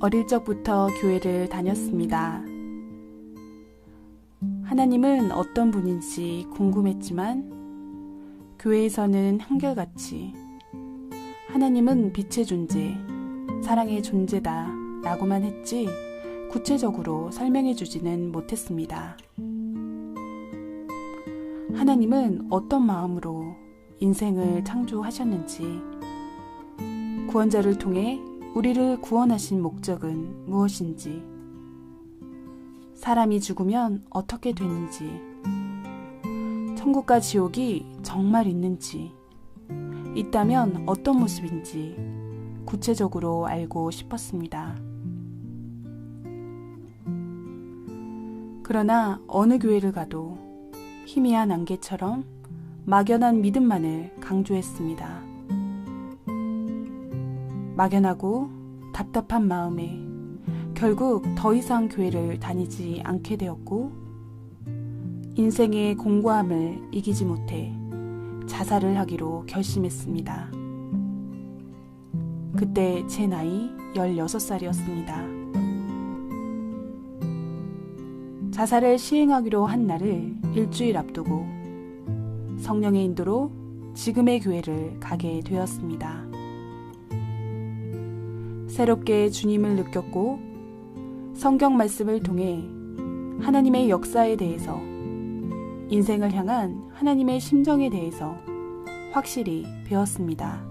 어릴 적부터 교회를 다녔습니다. 하나님은 어떤 분인지 궁금했지만 교회에서는 한결같이 하나님은 빛의 존재, 사랑의 존재다 라고만 했지 구체적으로 설명해 주지는 못했습니다. 하나님은 어떤 마음으로 인생을 창조하셨는지, 구원자를 통해 우리를 구원하신 목적은 무엇인지, 사람이 죽으면 어떻게 되는지, 천국과 지옥이 정말 있는지, 있다면 어떤 모습인지 구체적으로 알고 싶었습니다. 그러나 어느 교회를 가도 희미한 안개처럼 막연한 믿음만을 강조했습니다. 막연하고 답답한 마음에 결국 더 이상 교회를 다니지 않게 되었고, 인생의 공고함을 이기지 못해 자살을 하기로 결심했습니다. 그때 제 나이 16살이었습니다. 자살을 시행하기로 한 날을 일주일 앞두고 성령의 인도로 지금의 교회를 가게 되었습니다. 새롭게 주님을 느꼈고 성경 말씀을 통해 하나님의 역사에 대해서, 인생을 향한 하나님의 심정에 대해서 확실히 배웠습니다.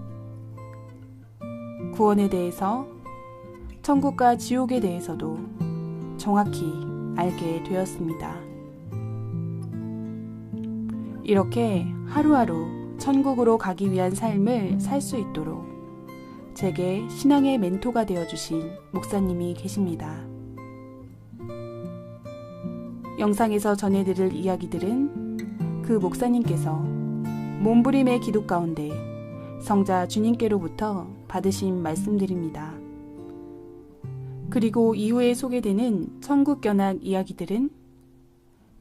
구원에 대해서, 천국과 지옥에 대해서도 정확히 알게 되었습니다. 이렇게 하루하루 천국으로 가기 위한 삶을 살 수 있도록 제게 신앙의 멘토가 되어주신 목사님이 계십니다. 영상에서 전해드릴 이야기들은 그 목사님께서 몸부림의 기도 가운데 성자 주님께로부터 받으신 말씀들입니다. 그리고 이후에 소개되는 천국견학 이야기들은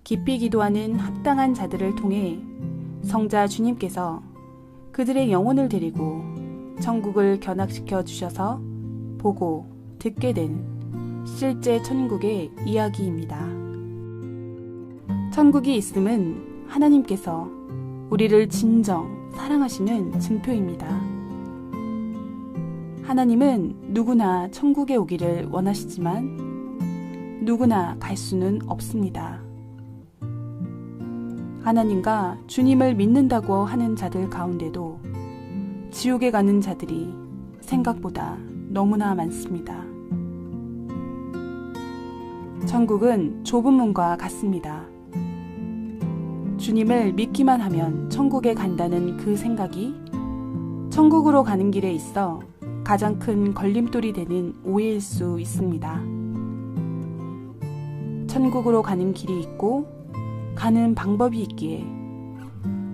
깊이 기도하는 합당한 자들을 통해 성자 주님께서 그들의 영혼을 데리고 천국을 견학시켜 주셔서 보고 듣게 된 실제 천국의 이야기입니다. 천국이 있음은 하나님께서 우리를 진정 사랑하시는 증표입니다. 하나님은 누구나 천국에 오기를 원하시지만 누구나 갈 수는 없습니다. 하나님과 주님을 믿는다고 하는 자들 가운데도 지옥에 가는 자들이 생각보다 너무나 많습니다. 천국은 좁은 문과 같습니다. 주님을 믿기만 하면 천국에 간다는 그 생각이 천국으로 가는 길에 있어 가장 큰 걸림돌이 되는 오해일 수 있습니다. 천국으로 가는 길이 있고 가는 방법이 있기에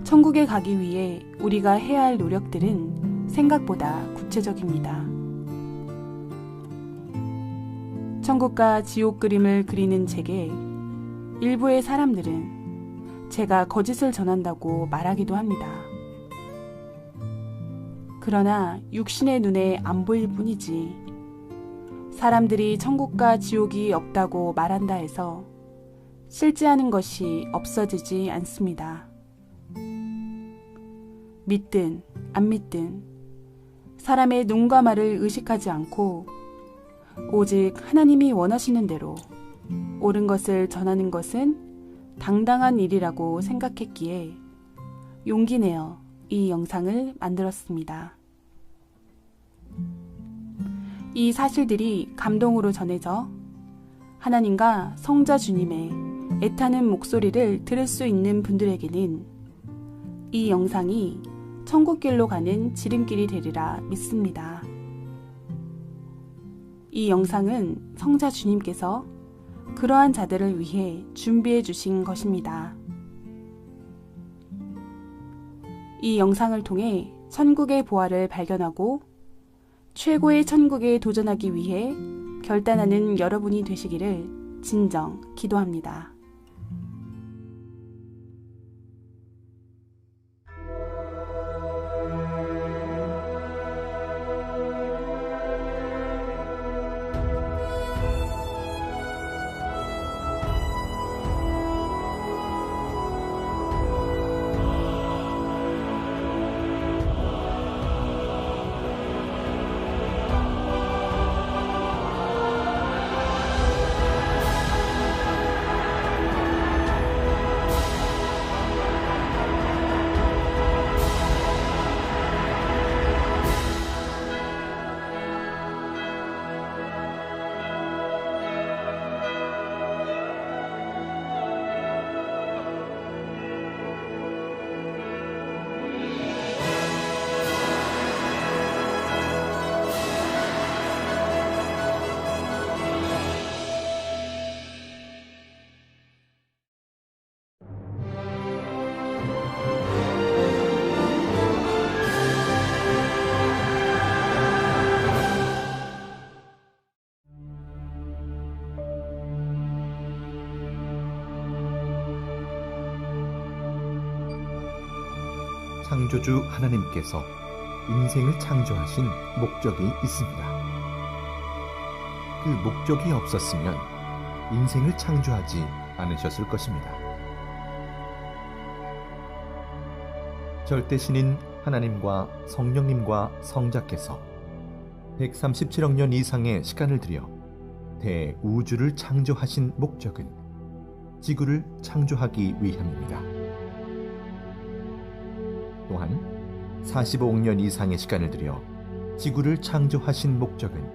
천국에 가기 위해 우리가 해야 할 노력들은 생각보다 구체적입니다. 천국과 지옥 그림을 그리는 제게 일부의 사람들은 제가 거짓을 전한다고 말하기도 합니다. 그러나 육신의 눈에 안 보일 뿐이지, 사람들이 천국과 지옥이 없다고 말한다 해서 실제하는 것이 없어지지 않습니다. 믿든 안 믿든 사람의 눈과 말을 의식하지 않고 오직 하나님이 원하시는 대로 옳은 것을 전하는 것은 당당한 일이라고 생각했기에 용기 내어 이 영상을 만들었습니다. 이 사실들이 감동으로 전해져 하나님과 성자 주님의 애타는 목소리를 들을 수 있는 분들에게는 이 영상이 천국길로 가는 지름길이 되리라 믿습니다. 이 영상은 성자 주님께서 그러한 자들을 위해 준비해 주신 것입니다. 이 영상을 통해 천국의 보화를 발견하고 최고의 천국에 도전하기 위해 결단하는 여러분이 되시기를 진정 기도합니다. 창조주 하나님께서 인생을 창조하신 목적이 있습니다. 그 목적이 없었으면 인생을 창조하지 않으셨을 것입니다. 절대신인 하나님과 성령님과 성자께서 137억 년 이상의 시간을 들여 대우주를 창조하신 목적은 지구를 창조하기 위함입니다. 또한 45억 년 이상의 시간을 들여 지구를 창조하신 목적은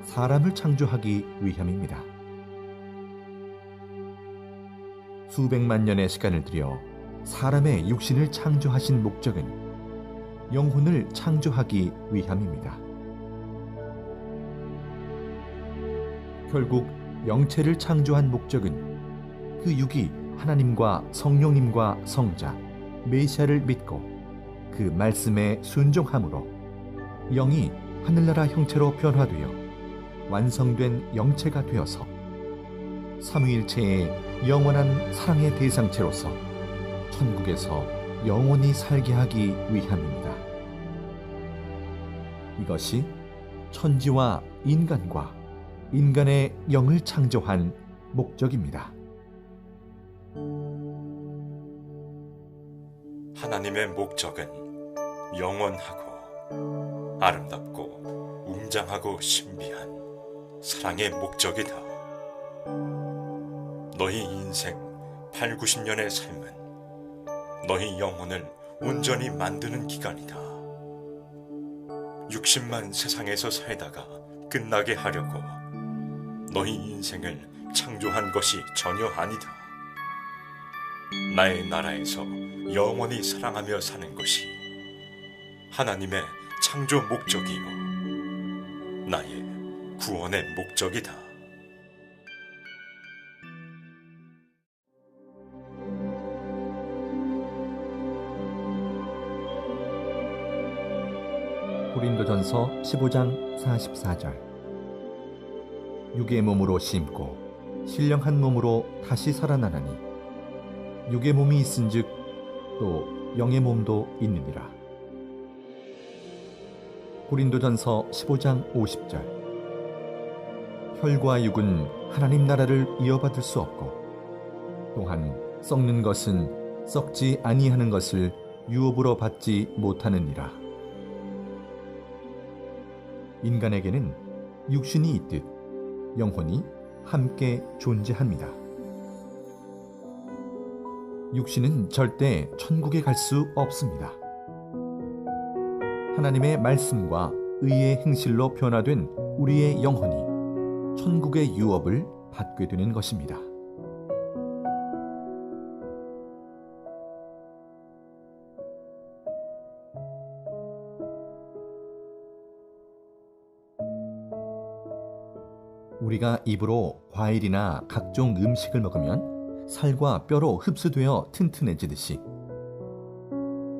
사람을 창조하기 위함입니다. 수백만 년의 시간을 들여 사람의 육신을 창조하신 목적은 영혼을 창조하기 위함입니다. 결국 영체를 창조한 목적은 그 육이 하나님과 성령님과 성자, 메시아를 믿고 그 말씀에 순종함으로 영이 하늘나라 형체로 변화되어 완성된 영체가 되어서 삼위일체의 영원한 사랑의 대상체로서 천국에서 영원히 살게 하기 위함입니다. 이것이 천지와 인간과 인간의 영을 창조한 목적입니다. 하나님의 목적은 영원하고 아름답고 웅장하고 신비한 사랑의 목적이다. 너희 인생 8, 90년의 삶은 너희 영혼을 온전히 만드는 기간이다. 60만 세상에서 살다가 끝나게 하려고 너희 인생을 창조한 것이 전혀 아니다. 나의 나라에서 영원히 사랑하며 사는 것이 하나님의 창조 목적이요 나의 구원의 목적이다. 고린도전서 15장 44절. 육의 몸으로 심고 신령한 몸으로 다시 살아나나니 육의 몸이 있은즉 또 영의 몸도 있느니라. 고린도전서 15장 50절. 혈과 육은 하나님 나라를 이어받을 수 없고 또한 썩는 것은 썩지 아니하는 것을 유업으로 받지 못하느니라. 인간에게는 육신이 있듯 영혼이 함께 존재합니다. 육신은 절대 천국에 갈 수 없습니다. 하나님의 말씀과 의의 행실로 변화된 우리의 영혼이 천국의 유업을 받게 되는 것입니다. 우리가 입으로 과일이나 각종 음식을 먹으면 살과 뼈로 흡수되어 튼튼해지듯이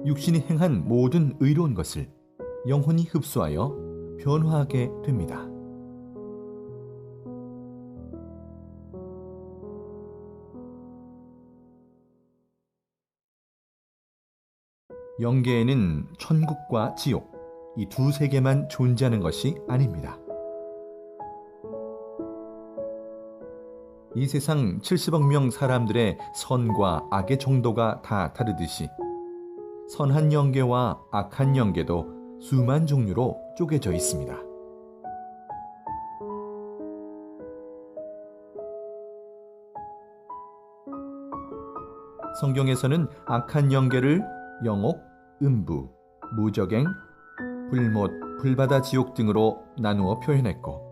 육신이 행한 모든 의로운 것을 영혼이 흡수하여 변화하게 됩니다. 영계에는 천국과 지옥, 이 두 세계만 존재하는 것이 아닙니다. 이 세상 70억 명 사람들의 선과 악의 정도가 다 다르듯이 선한 영계와 악한 영계도 수만 종류로 쪼개져 있습니다. 성경에서는 악한 영계를 영옥, 음부, 무적행, 불못, 불바다 지옥 등으로 나누어 표현했고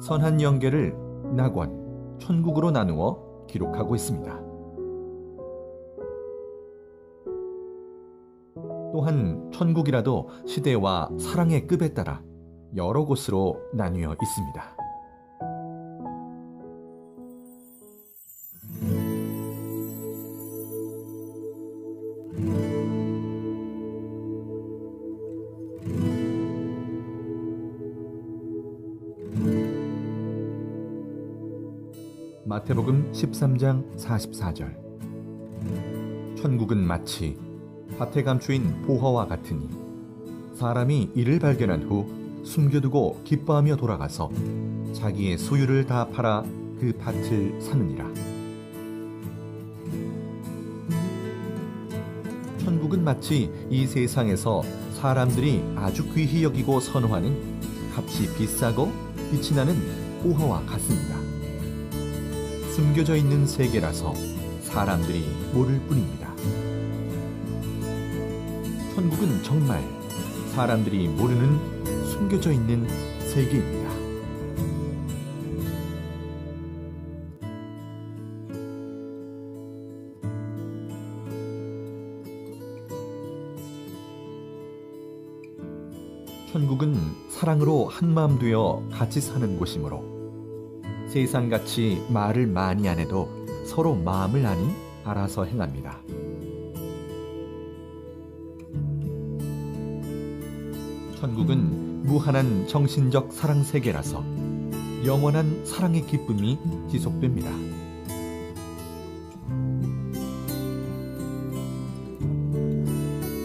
선한 영계를 낙원, 천국으로 나누어 기록하고 있습니다. 또한 천국이라도 시대와 사랑의 급에 따라 여러 곳으로 나뉘어 있습니다. 마태복음 13장 44절. 천국은 마치 밭에 감추인 보화와 같으니 사람이 이를 발견한 후 숨겨두고 기뻐하며 돌아가서 자기의 소유를 다 팔아 그 밭을 사느니라. 천국은 마치 이 세상에서 사람들이 아주 귀히 여기고 선호하는 값이 비싸고 빛이 나는 보화와 같습니다. 숨겨져 있는 세계라서 사람들이 모를 뿐입니다. 천국은 정말 사람들이 모르는 숨겨져 있는 세계입니다. 천국은 사랑으로 한마음 되어 같이 사는 곳이므로 세상같이 말을 많이 안 해도 서로 마음을 아니 알아서 행합니다. 천국은 무한한 정신적 사랑 세계라서 영원한 사랑의 기쁨이 지속됩니다.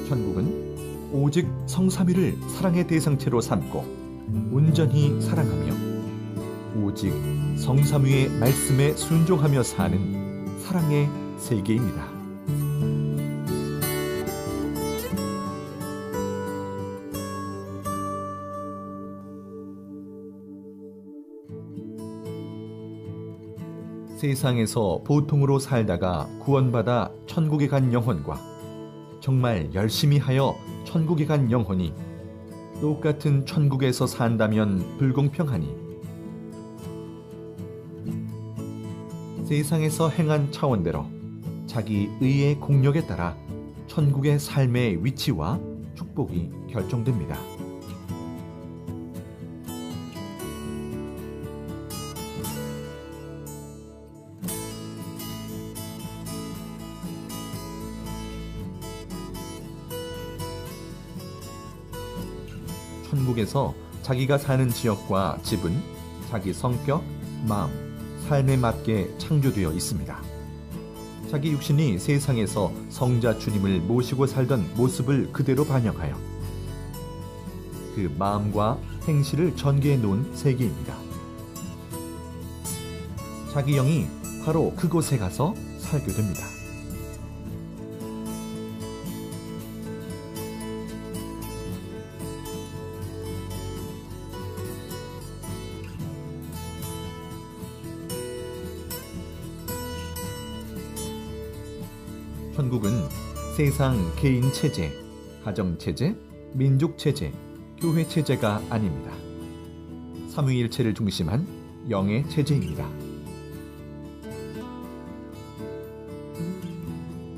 천국은 오직 성삼위를 사랑의 대상체로 삼고 온전히 사랑하며 오직 성삼위의 말씀에 순종하며 사는 사랑의 세계입니다. 세상에서 보통으로 살다가 구원받아 천국에 간 영혼과 정말 열심히 하여 천국에 간 영혼이 똑같은 천국에서 산다면 불공평하니 세상에서 행한 차원대로 자기 의의 공력에 따라 천국의 삶의 위치와 축복이 결정됩니다. 천국에서 자기가 사는 지역과 집은 자기 성격, 마음, 삶에 맞게 창조되어 있습니다. 자기 육신이 세상에서 성자 주님을 모시고 살던 모습을 그대로 반영하여 그 마음과 행실을 전개해 놓은 세계입니다. 자기 영이 바로 그곳에 가서 살게 됩니다. 천국은 세상 개인 체제, 가정 체제, 민족 체제, 교회 체제가 아닙니다. 삼위일체를 중심한 영의 체제입니다.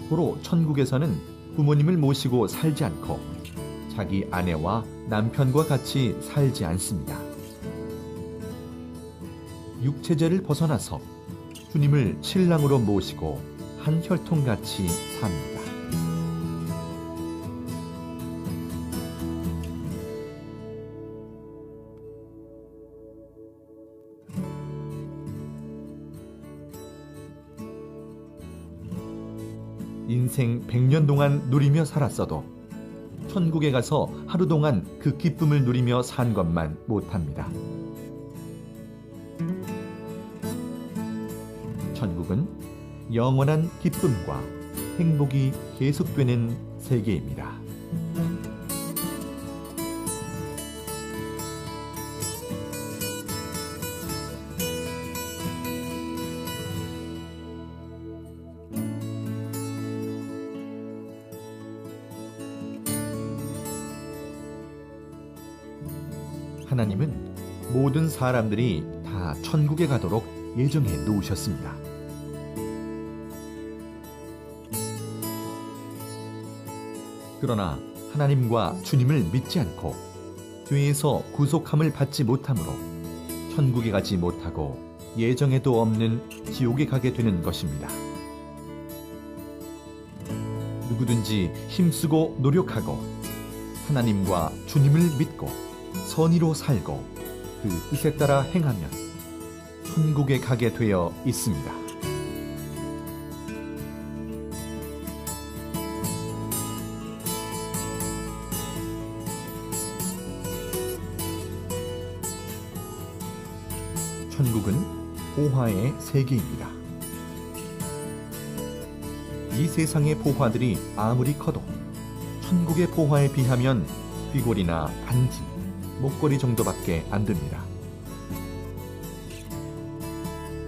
고로 천국에서는 부모님을 모시고 살지 않고 자기 아내와 남편과 같이 살지 않습니다. 육체제를 벗어나서 주님을 신랑으로 모시고 한 혈통같이 삽니다. 인생 100년 동안 누리며 살았어도 천국에 가서 하루 동안 그 기쁨을 누리며 산 것만 못합니다. 천국은 영원한 기쁨과 행복이 계속되는 세계입니다. 하나님은 모든 사람들이 다 천국에 가도록 예정해 놓으셨습니다. 그러나 하나님과 주님을 믿지 않고 죄에서 구속함을 받지 못하므로 천국에 가지 못하고 예정에도 없는 지옥에 가게 되는 것입니다. 누구든지 힘쓰고 노력하고 하나님과 주님을 믿고 선의로 살고 그 뜻에 따라 행하면 천국에 가게 되어 있습니다. 천국은 보화의 세계입니다. 이 세상의 보화들이 아무리 커도 천국의 보화에 비하면 귀걸이나 반지, 목걸이 정도밖에 안 됩니다.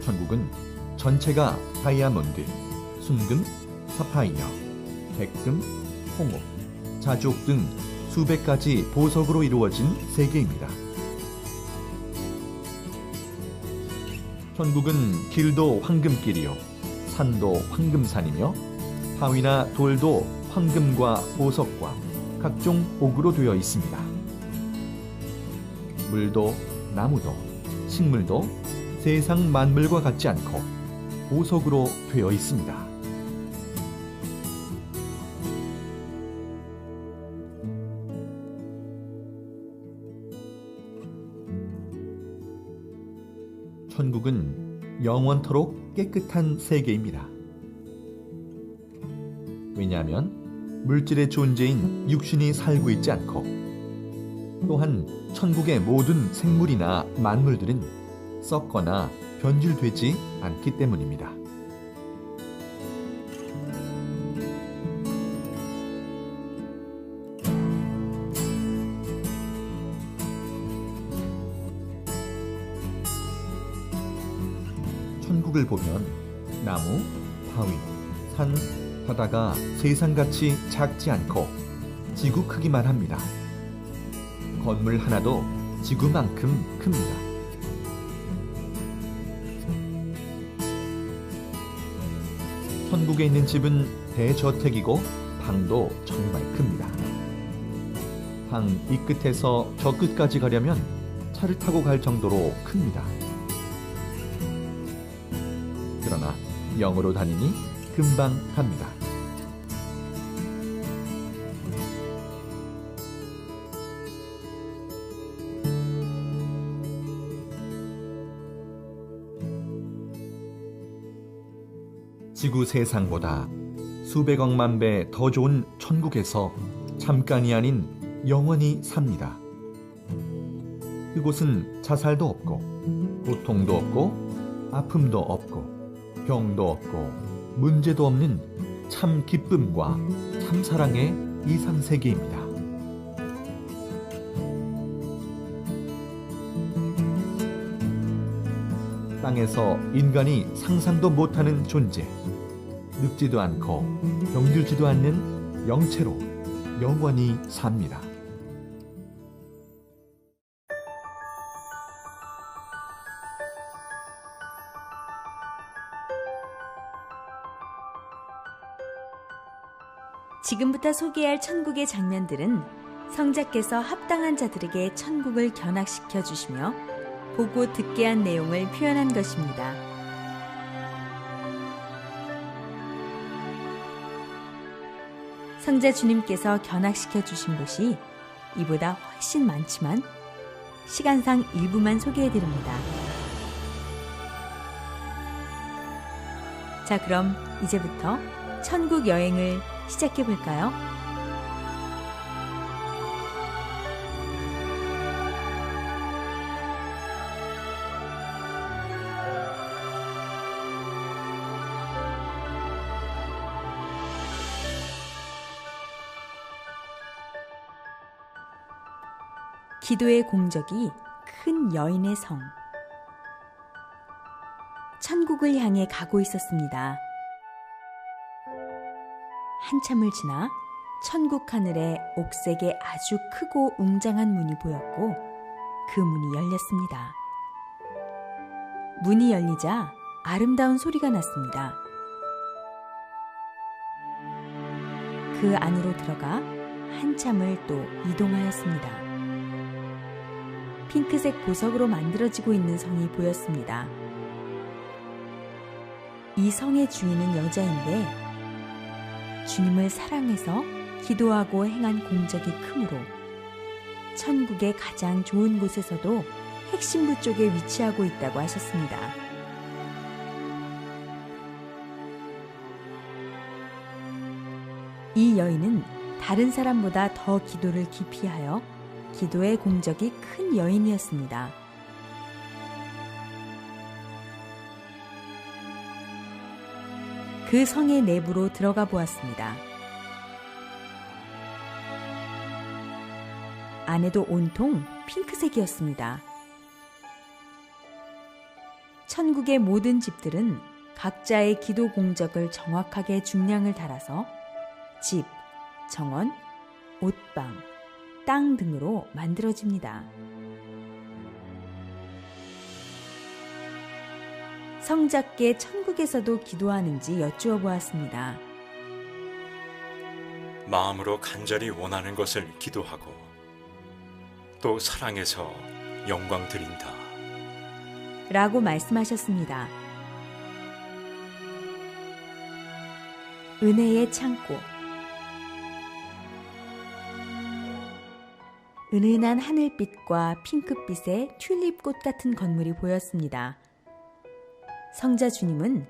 천국은 전체가 다이아몬드, 순금, 사파이어, 백금, 홍옥, 자주옥 등 수백 가지 보석으로 이루어진 세계입니다. 천국은 길도 황금길이요, 산도 황금산이며 바위나 돌도 황금과 보석과 각종 옥으로 되어 있습니다. 물도 나무도 식물도 세상 만물과 같지 않고 보석으로 되어 있습니다. 천국은 영원토록 깨끗한 세계입니다. 왜냐하면 물질의 존재인 육신이 살고 있지 않고, 또한 천국의 모든 생물이나 만물들은 썩거나 변질되지 않기 때문입니다. 천국을 보면 나무, 바위, 산, 바다가 세상같이 작지 않고 지구 크기만 합니다. 건물 하나도 지구만큼 큽니다. 천국에 있는 집은 대저택이고 방도 정말 큽니다. 방 이 끝에서 저 끝까지 가려면 차를 타고 갈 정도로 큽니다. 그러나 영으로 다니니 금방 갑니다. 지구 세상보다 수백억만 배 더 좋은 천국에서 잠깐이 아닌 영원히 삽니다. 그곳은 자살도 없고 고통도 없고 아픔도 없고 병도 없고 문제도 없는 참 기쁨과 참 사랑의 이상세계입니다. 땅에서 인간이 상상도 못하는 존재, 늙지도 않고 병들지도 않는 영체로 영원히 삽니다. 지금부터 소개할 천국의 장면들은 성자께서 합당한 자들에게 천국을 견학시켜 주시며 보고 듣게 한 내용을 표현한 것입니다. 성자 주님께서 견학시켜 주신 곳이 이보다 훨씬 많지만 시간상 일부만 소개해 드립니다. 자, 그럼 이제부터 천국 여행을 시작해 볼까요? 기도의 공적이 큰 여인의 성. 천국을 향해 가고 있었습니다. 한참을 지나 천국 하늘에 옥색의 아주 크고 웅장한 문이 보였고 그 문이 열렸습니다. 문이 열리자 아름다운 소리가 났습니다. 그 안으로 들어가 한참을 또 이동하였습니다. 핑크색 보석으로 만들어지고 있는 성이 보였습니다. 이 성의 주인은 여자인데 주님을 사랑해서 기도하고 행한 공적이 크므로 천국의 가장 좋은 곳에서도 핵심부 쪽에 위치하고 있다고 하셨습니다. 이 여인은 다른 사람보다 더 기도를 깊이 하여 기도의 공적이 큰 여인이었습니다. 그 성의 내부로 들어가 보았습니다. 안에도 온통 핑크색이었습니다. 천국의 모든 집들은 각자의 기도 공적을 정확하게 중량을 달아서 집, 정원, 옷방, 땅 등으로 만들어집니다. 성자께 천국에서도 기도하는지 여쭈어 보았습니다. 마음으로 간절히 원하는 것을 기도하고 또 사랑해서 영광 드린다. 라고 말씀하셨습니다. 은혜의 창고. 은은한 하늘빛과 핑크빛의 튤립꽃 같은 건물이 보였습니다. 성자 주님은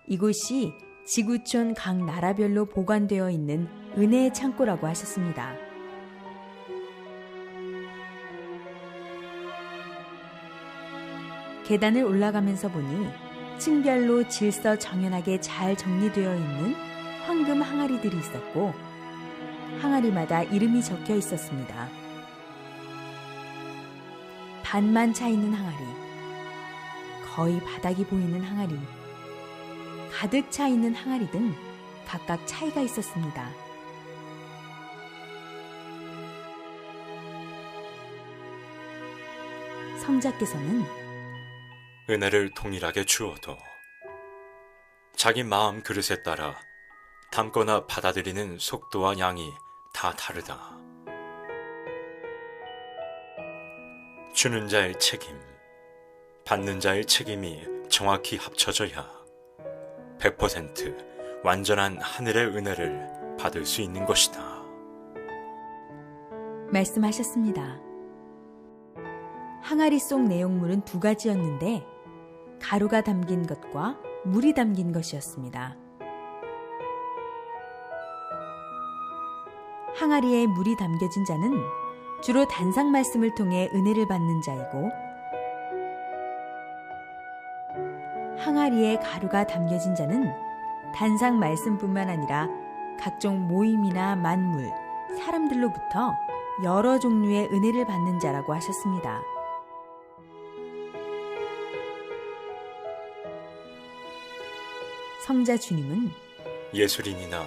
이곳이 지구촌 각 나라별로 보관되어 있는 은혜의 창고라고 하셨습니다. 계단을 올라가면서 보니 층별로 질서 정연하게 잘 정리되어 있는 황금 항아리들이 있었고 항아리마다 이름이 적혀 있었습니다. 반만 차 있는 항아리, 거의 바닥이 보이는 항아리, 가득 차 있는 항아리 등 각각 차이가 있었습니다. 성자께서는 은혜를 동일하게 주어도 자기 마음 그릇에 따라 담거나 받아들이는 속도와 양이 다 다르다. 주는 자의 책임, 받는 자의 책임이 정확히 합쳐져야 100% 완전한 하늘의 은혜를 받을 수 있는 것이다. 말씀하셨습니다. 항아리 속 내용물은 두 가지였는데 가루가 담긴 것과 물이 담긴 것이었습니다. 항아리에 물이 담겨진 자는 주로 단상 말씀을 통해 은혜를 받는 자이고 항아리에 가루가 담겨진 자는 단상 말씀뿐만 아니라 각종 모임이나 만물, 사람들로부터 여러 종류의 은혜를 받는 자라고 하셨습니다. 성자 주님은 예술인이나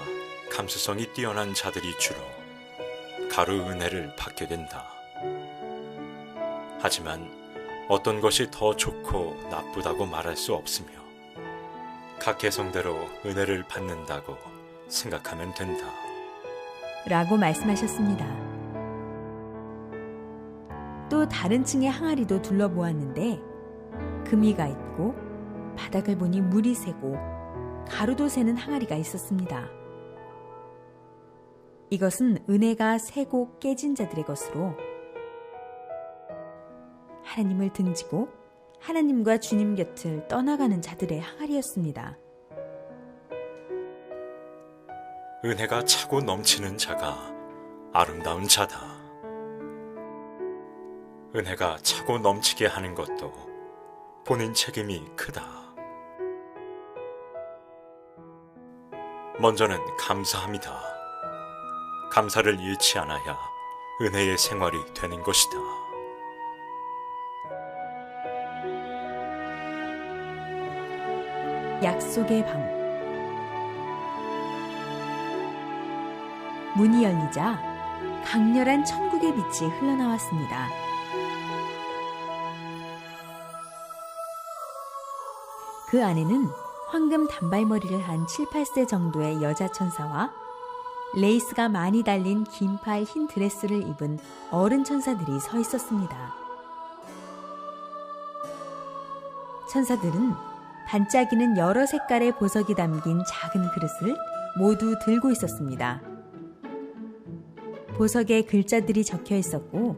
감수성이 뛰어난 자들이 주로 가루 은혜를 받게 된다. 하지만 어떤 것이 더 좋고 나쁘다고 말할 수 없으며 각 개성대로 은혜를 받는다고 생각하면 된다. 라고 말씀하셨습니다. 또 다른 층의 항아리도 둘러보았는데 금이가 있고 바닥을 보니 물이 새고 가루도 새는 항아리가 있었습니다. 이것은 은혜가 새고 깨진 자들의 것으로 하나님을 등지고 하나님과 주님 곁을 떠나가는 자들의 항아리였습니다. 은혜가 차고 넘치는 자가 아름다운 자다. 은혜가 차고 넘치게 하는 것도 본인 책임이 크다. 먼저는 감사합니다. 감사를 잃지 않아야 은혜의 생활이 되는 것이다. 약속의 방. 문이 열리자 강렬한 천국의 빛이 흘러나왔습니다. 그 안에는 황금 단발머리를 한 7, 8세 정도의 여자 천사와 레이스가 많이 달린 긴팔 흰 드레스를 입은 어른 천사들이 서 있었습니다. 천사들은 반짝이는 여러 색깔의 보석이 담긴 작은 그릇을 모두 들고 있었습니다. 보석에 글자들이 적혀 있었고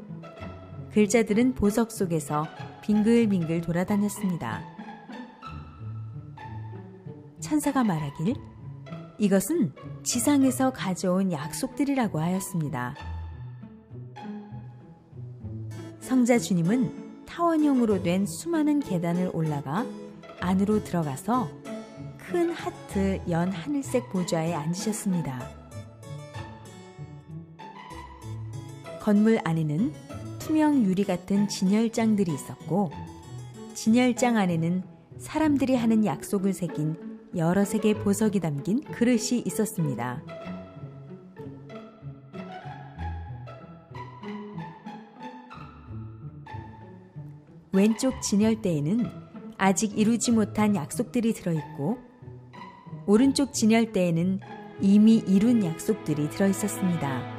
글자들은 보석 속에서 빙글빙글 돌아다녔습니다. 천사가 말하길 이것은 지상에서 가져온 약속들이라고 하였습니다. 성자 주님은 타원형으로 된 수많은 계단을 올라가 안으로 들어가서 그 큰 하트 연 하늘색 보좌에 앉으셨습니다. 건물 안에는 투명 유리 같은 진열장들이 있었고, 진열장 안에는 사람들이 하는 약속을 새긴 여러 색의 보석이 담긴 그릇이 있었습니다. 왼쪽 진열대에는 아직 이루지 못한 약속들이 들어있고, 오른쪽 진열대에는 이미 이룬 약속들이 들어있었습니다.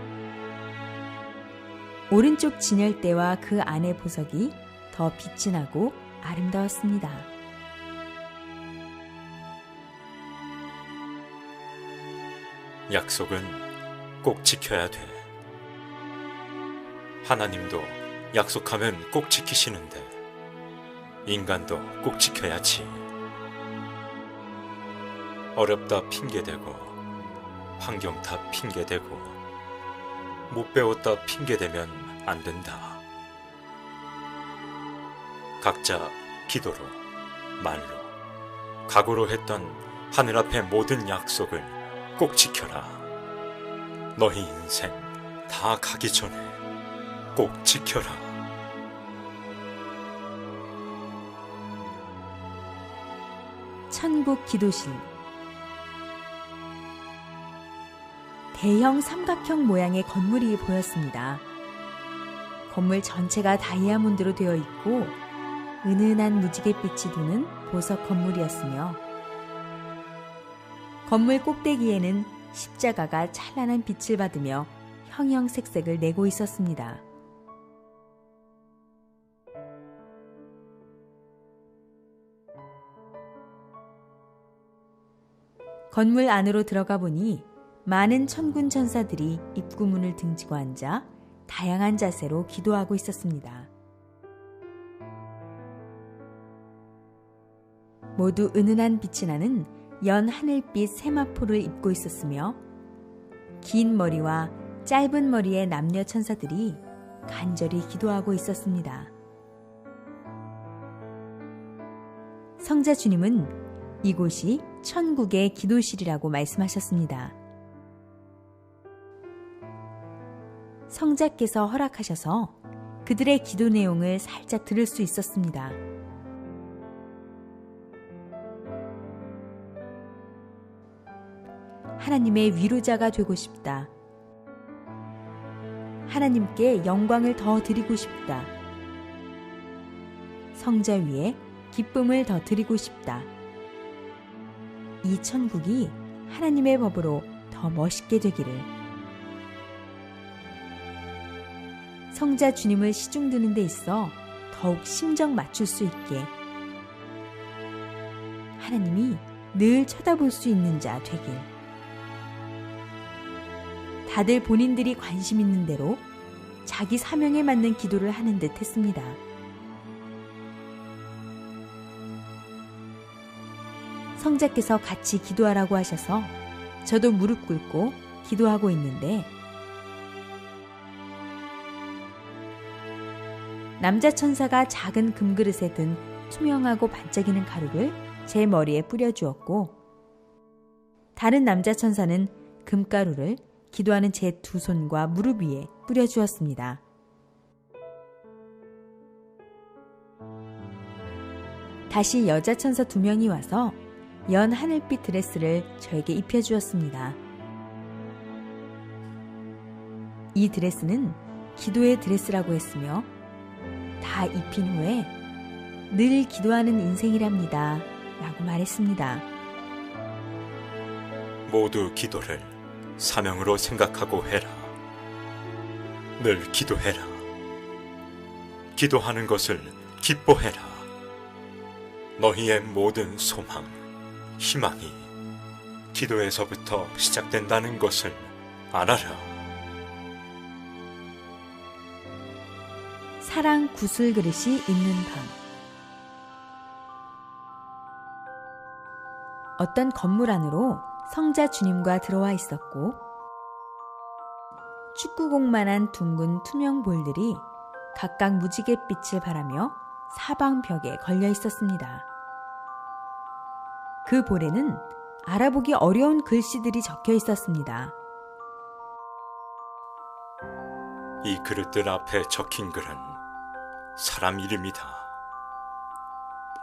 오른쪽 진열대와 그 안의 보석이 더 빛이 나고 아름다웠습니다. 약속은 꼭 지켜야 돼. 하나님도 약속하면 꼭 지키시는데 인간도 꼭 지켜야지. 어렵다 핑계대고 환경 다 핑계대고 못 배웠다 핑계대면 안 된다. 각자 기도로, 말로, 각오로 했던 하늘 앞의 모든 약속을 꼭 지켜라. 너희 인생 다 가기 전에 꼭 지켜라. 천국 기도실. 대형 삼각형 모양의 건물이 보였습니다. 건물 전체가 다이아몬드로 되어 있고 은은한 무지갯빛이 도는 보석 건물이었으며, 건물 꼭대기에는 십자가가 찬란한 빛을 받으며 형형색색을 내고 있었습니다. 건물 안으로 들어가 보니 많은 천군 천사들이 입구문을 등지고 앉아 다양한 자세로 기도하고 있었습니다. 모두 은은한 빛이 나는 연 하늘빛 세마포를 입고 있었으며, 긴 머리와 짧은 머리의 남녀 천사들이 간절히 기도하고 있었습니다. 성자 주님은 이곳이 천국의 기도실이라고 말씀하셨습니다. 성자께서 허락하셔서 그들의 기도 내용을 살짝 들을 수 있었습니다. 하나님의 위로자가 되고 싶다. 하나님께 영광을 더 드리고 싶다. 성자 위에 기쁨을 더 드리고 싶다. 이 천국이 하나님의 법으로 더 멋있게 되기를. 성자 주님을 시중드는 데 있어 더욱 심정 맞출 수 있게, 하나님이 늘 쳐다볼 수 있는 자 되길. 다들 본인들이 관심 있는 대로 자기 사명에 맞는 기도를 하는 듯 했습니다. 성자께서 같이 기도하라고 하셔서 저도 무릎 꿇고 기도하고 있는데, 남자 천사가 작은 금그릇에 든 투명하고 반짝이는 가루를 제 머리에 뿌려주었고, 다른 남자 천사는 금가루를 기도하는 제 두 손과 무릎 위에 뿌려주었습니다. 다시 여자 천사 2명이 와서 연 하늘빛 드레스를 저에게 입혀주었습니다. 이 드레스는 기도의 드레스라고 했으며, 다 입힌 후에 늘 기도하는 인생이랍니다 라고 말했습니다. 모두 기도를 사명으로 생각하고 해라. 늘 기도해라. 기도하는 것을 기뻐해라. 너희의 모든 소망, 희망이 기도에서부터 시작된다는 것을 알아라. 사랑 구슬 그릇이 있는 방. 어떤 건물 안으로 성자 주님과 들어와 있었고, 축구공만한 둥근 투명 볼들이 각각 무지갯빛을 발하며 사방 벽에 걸려 있었습니다. 그 볼에는 알아보기 어려운 글씨들이 적혀 있었습니다. 이 그릇들 앞에 적힌 글은 사람 이름이다.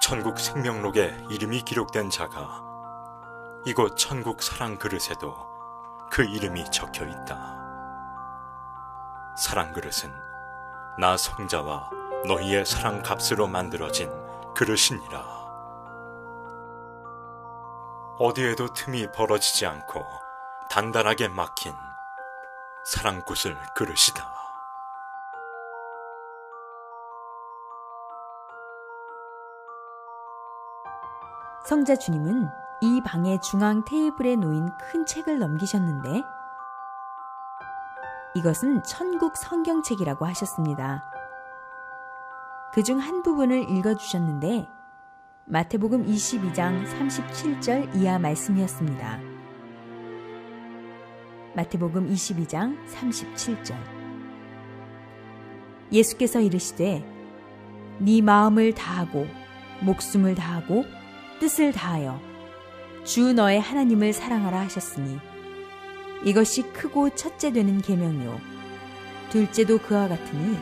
천국 생명록에 이름이 기록된 자가 이곳 천국 사랑 그릇에도 그 이름이 적혀 있다. 사랑 그릇은 나 성자와 너희의 사랑 값으로 만들어진 그릇이니라. 어디에도 틈이 벌어지지 않고 단단하게 막힌 사랑구슬 그릇이다. 성자 주님은 이 방의 중앙 테이블에 놓인 큰 책을 넘기셨는데 이것은 천국 성경책이라고 하셨습니다. 그중 한 부분을 읽어주셨는데 마태복음 22장 37절 이하 말씀이었습니다. 마태복음 22장 37절. 예수께서 이르시되 네 마음을 다하고 목숨을 다하고 뜻을 다하여 주 너의 하나님을 사랑하라 하셨으니 이것이 크고 첫째 되는 계명이요 둘째도 그와 같으니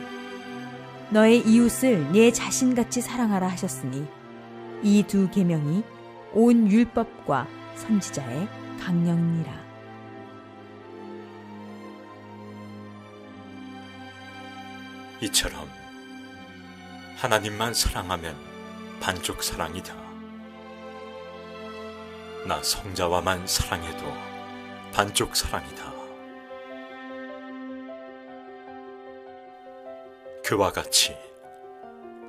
너의 이웃을 네 자신같이 사랑하라 하셨으니 이 두 계명이 온 율법과 선지자의 강령이니라. 이처럼 하나님만 사랑하면 반쪽 사랑이다. 나 성자와만 사랑해도 반쪽 사랑이다. 그와 같이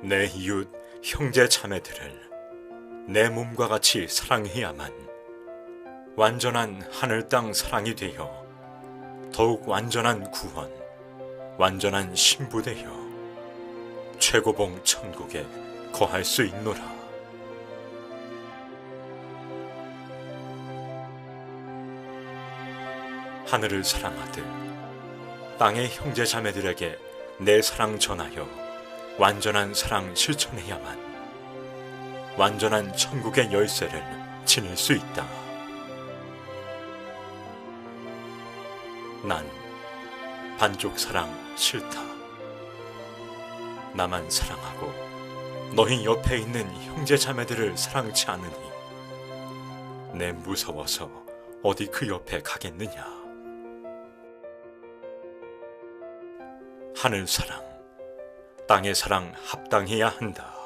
내 이웃 형제 자매들을 내 몸과 같이 사랑해야만 완전한 하늘 땅 사랑이 되어 더욱 완전한 구원, 완전한 신부 되어 최고봉 천국에 거할 수 있노라. 하늘을 사랑하듯 땅의 형제 자매들에게 내 사랑 전하여 완전한 사랑 실천해야만 완전한 천국의 열쇠를 지닐 수 있다. 난 반쪽 사랑 싫다. 나만 사랑하고 너희 옆에 있는 형제 자매들을 사랑치 않으니 내 무서워서 어디 그 옆에 가겠느냐. 하늘 사랑, 땅의 사랑 합당해야 한다.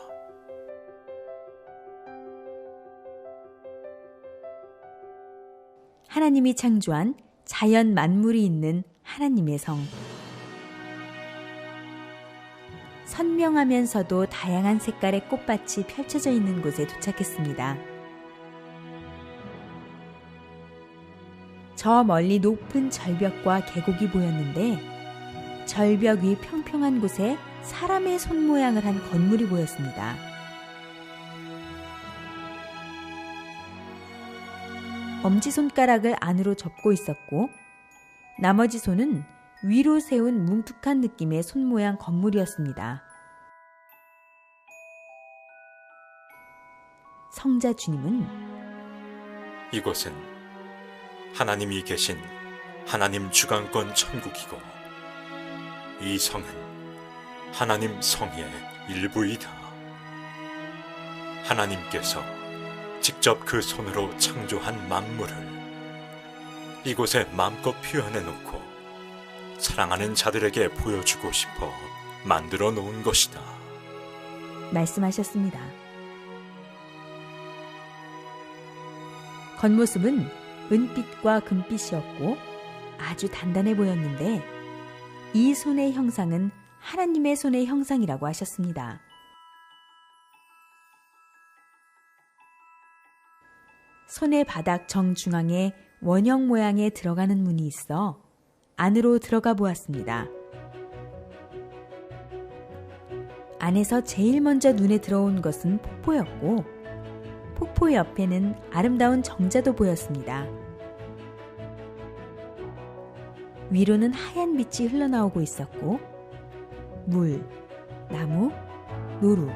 하나님이 창조한 자연 만물이 있는 하나님의 성. 선명하면서도 다양한 색깔의 꽃밭이 펼쳐져 있는 곳에 도착했습니다. 저 멀리 높은 절벽과 계곡이 보였는데 절벽 위 평평한 곳에 사람의 손 모양을 한 건물이 보였습니다. 엄지손가락을 안으로 접고 있었고 나머지 손은 위로 세운 뭉툭한 느낌의 손 모양 건물이었습니다. 성자 주님은 이곳은 하나님이 계신 하나님 주관권 천국이고 이 성은 하나님 성의 일부이다. 하나님께서 직접 그 손으로 창조한 만물을 이곳에 마음껏 표현해 놓고 사랑하는 자들에게 보여주고 싶어 만들어 놓은 것이다. 말씀하셨습니다. 겉모습은 은빛과 금빛이었고 아주 단단해 보였는데 이 손의 형상은 하나님의 손의 형상이라고 하셨습니다. 손의 바닥 정중앙에 원형 모양의 들어가는 문이 있어 안으로 들어가 보았습니다. 안에서 제일 먼저 눈에 들어온 것은 폭포였고 폭포 옆에는 아름다운 정자도 보였습니다. 위로는 하얀 빛이 흘러나오고 있었고 물, 나무, 노루,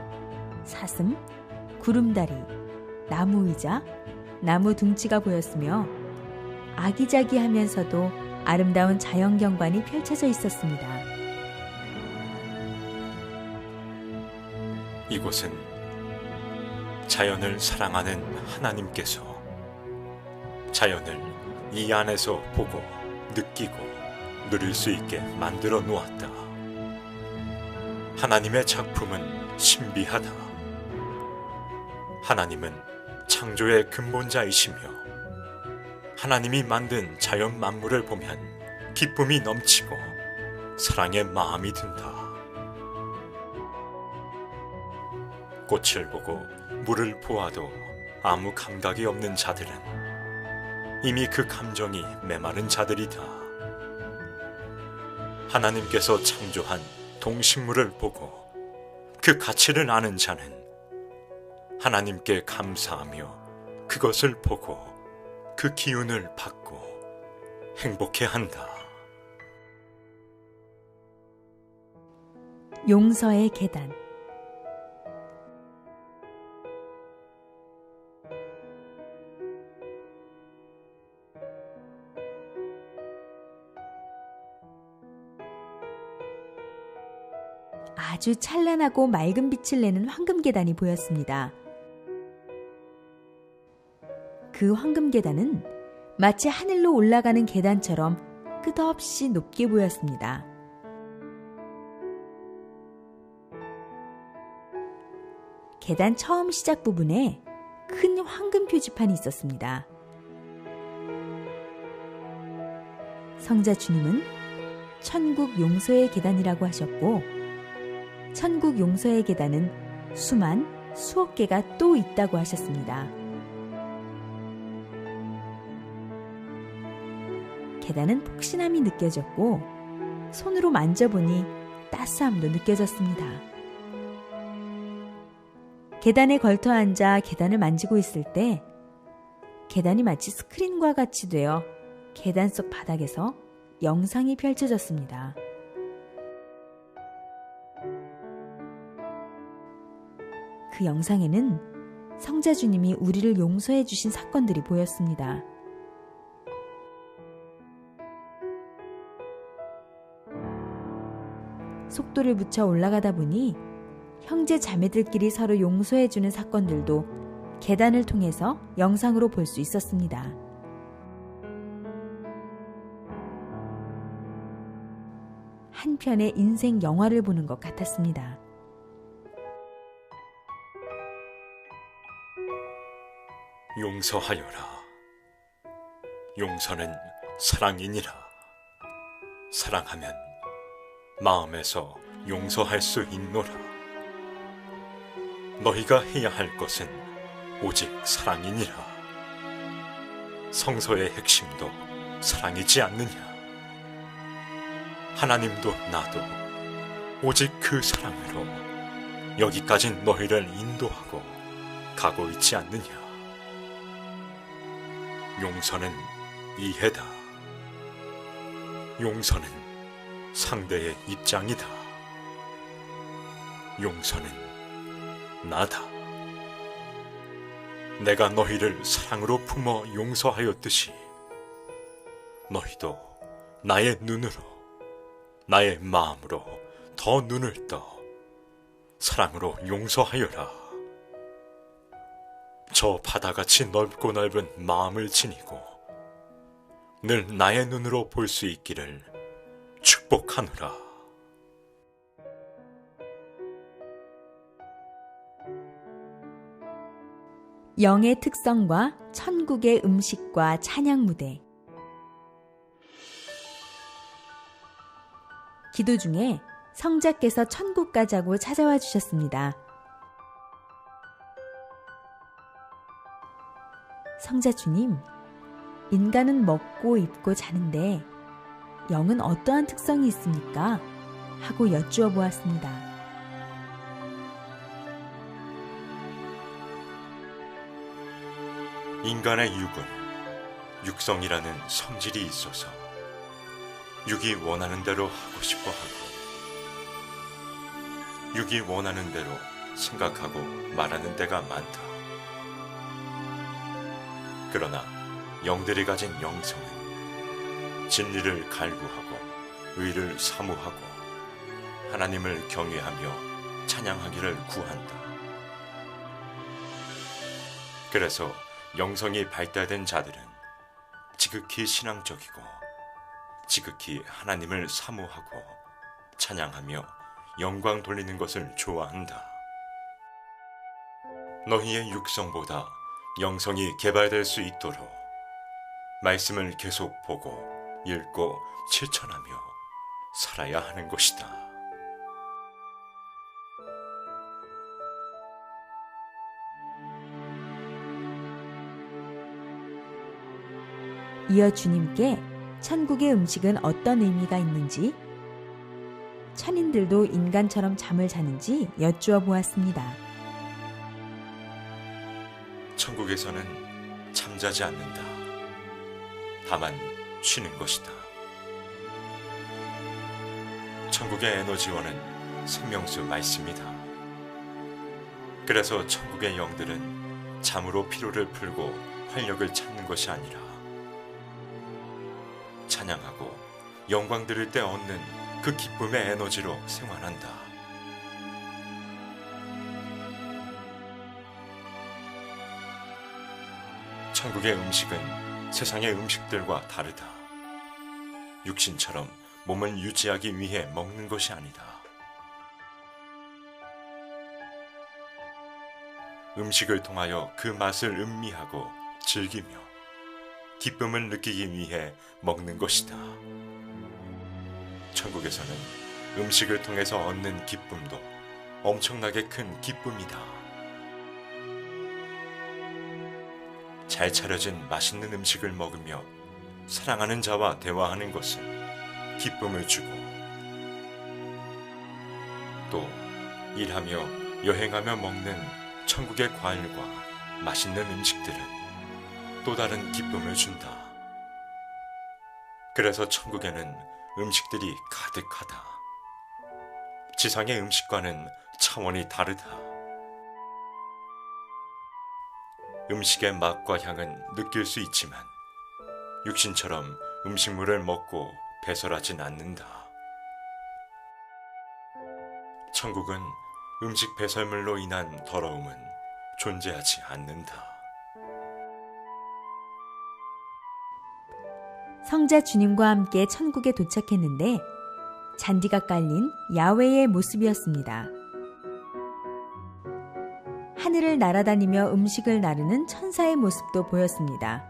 사슴, 구름다리, 나무 의자, 나무 둥지가 보였으며 아기자기하면서도 아름다운 자연 경관이 펼쳐져 있었습니다. 이곳은 자연을 사랑하는 하나님께서 자연을 이 안에서 보고 느끼고 누릴 수 있게 만들어 놓았다. 하나님의 작품은 신비하다. 하나님은 창조의 근본자이시며 하나님이 만든 자연 만물을 보면 기쁨이 넘치고 사랑의 마음이 든다. 꽃을 보고 물을 보아도 아무 감각이 없는 자들은 이미 그 감정이 메마른 자들이다. 하나님께서 창조한 동식물을 보고 그 가치를 아는 자는 하나님께 감사하며 그것을 보고 그 기운을 받고 행복해한다. 용서의 계단. 아주 찬란하고 맑은 빛을 내는 황금 계단이 보였습니다. 그 황금 계단은 마치 하늘로 올라가는 계단처럼 끝없이 높게 보였습니다. 계단 처음 시작 부분에 큰 황금 표지판이 있었습니다. 성자 주님은 천국 용서의 계단이라고 하셨고, 천국 용서의 계단은 수억 개가 또 있다고 하셨습니다. 계단은 폭신함이 느껴졌고 손으로 만져보니 따스함도 느껴졌습니다. 계단에 걸터 앉아 계단을 만지고 있을 때 계단이 마치 스크린과 같이 되어 계단 속 바닥에서 영상이 펼쳐졌습니다. 그 영상에는 성자 주님이 우리를 용서해 주신 사건들이 보였습니다. 속도를 붙여 올라가다 보니 형제 자매들끼리 서로 용서해 주는 사건들도 계단을 통해서 영상으로 볼 수 있었습니다. 한 편의 인생 영화를 보는 것 같았습니다. 용서하여라. 용서는 사랑이니라. 사랑하면 마음에서 용서할 수 있노라. 너희가 해야 할 것은 오직 사랑이니라. 성서의 핵심도 사랑이지 않느냐. 하나님도 나도 오직 그 사랑으로 여기까지 너희를 인도하고 가고 있지 않느냐. 용서는 이해다. 용서는 상대의 입장이다. 용서는 나다. 내가 너희를 사랑으로 품어 용서하였듯이 너희도 나의 눈으로, 나의 마음으로 더 눈을 떠 사랑으로 용서하여라. 저 바다같이 넓고 넓은 마음을 지니고 늘 나의 눈으로 볼 수 있기를 축복하노라. 영의 특성과 천국의 음식과 찬양 무대. 기도 중에 성자께서 천국 가자고 찾아와 주셨습니다. 성자 주님, 인간은 먹고 입고 자는데 영은 어떠한 특성이 있습니까? 하고 여쭈어 보았습니다. 인간의 육은 육성이라는 성질이 있어서 육이 원하는 대로 하고 싶어 하고 육이 원하는 대로 생각하고 말하는 데가 많다. 그러나 영들이 가진 영성은 진리를 갈구하고 의를 사모하고 하나님을 경외하며 찬양하기를 구한다. 그래서 영성이 발달된 자들은 지극히 신앙적이고 지극히 하나님을 사모하고 찬양하며 영광 돌리는 것을 좋아한다. 너희의 육성보다 영성이 개발될 수 있도록 말씀을 계속 보고 읽고 실천하며 살아야 하는 것이다. 이어 주님께 천국의 음식은 어떤 의미가 있는지, 천인들도 인간처럼 잠을 자는지 여쭈어 보았습니다. 천국에서는 잠자지 않는다. 다만 쉬는 것이다. 천국의 에너지원은 생명수 말씀이다. 그래서 천국의 영들은 잠으로 피로를 풀고 활력을 찾는 것이 아니라 찬양하고 영광 들을 때 얻는 그 기쁨의 에너지로 생활한다. 천국의 음식은 세상의 음식들과 다르다. 육신처럼 몸을 유지하기 위해 먹는 것이 아니다. 음식을 통하여 그 맛을 음미하고 즐기며 기쁨을 느끼기 위해 먹는 것이다. 천국에서는 음식을 통해서 얻는 기쁨도 엄청나게 큰 기쁨이다. 잘 차려진 맛있는 음식을 먹으며 사랑하는 자와 대화하는 것은 기쁨을 주고, 또 일하며 여행하며 먹는 천국의 과일과 맛있는 음식들은 또 다른 기쁨을 준다. 그래서 천국에는 음식들이 가득하다. 지상의 음식과는 차원이 다르다. 음식의 맛과 향은 느낄 수 있지만 육신처럼 음식물을 먹고 배설하진 않는다. 천국은 음식 배설물로 인한 더러움은 존재하지 않는다. 성자 주님과 함께 천국에 도착했는데 잔디가 깔린 야훼의 모습이었습니다. 하늘을 날아다니며 음식을 나르는 천사의 모습도 보였습니다.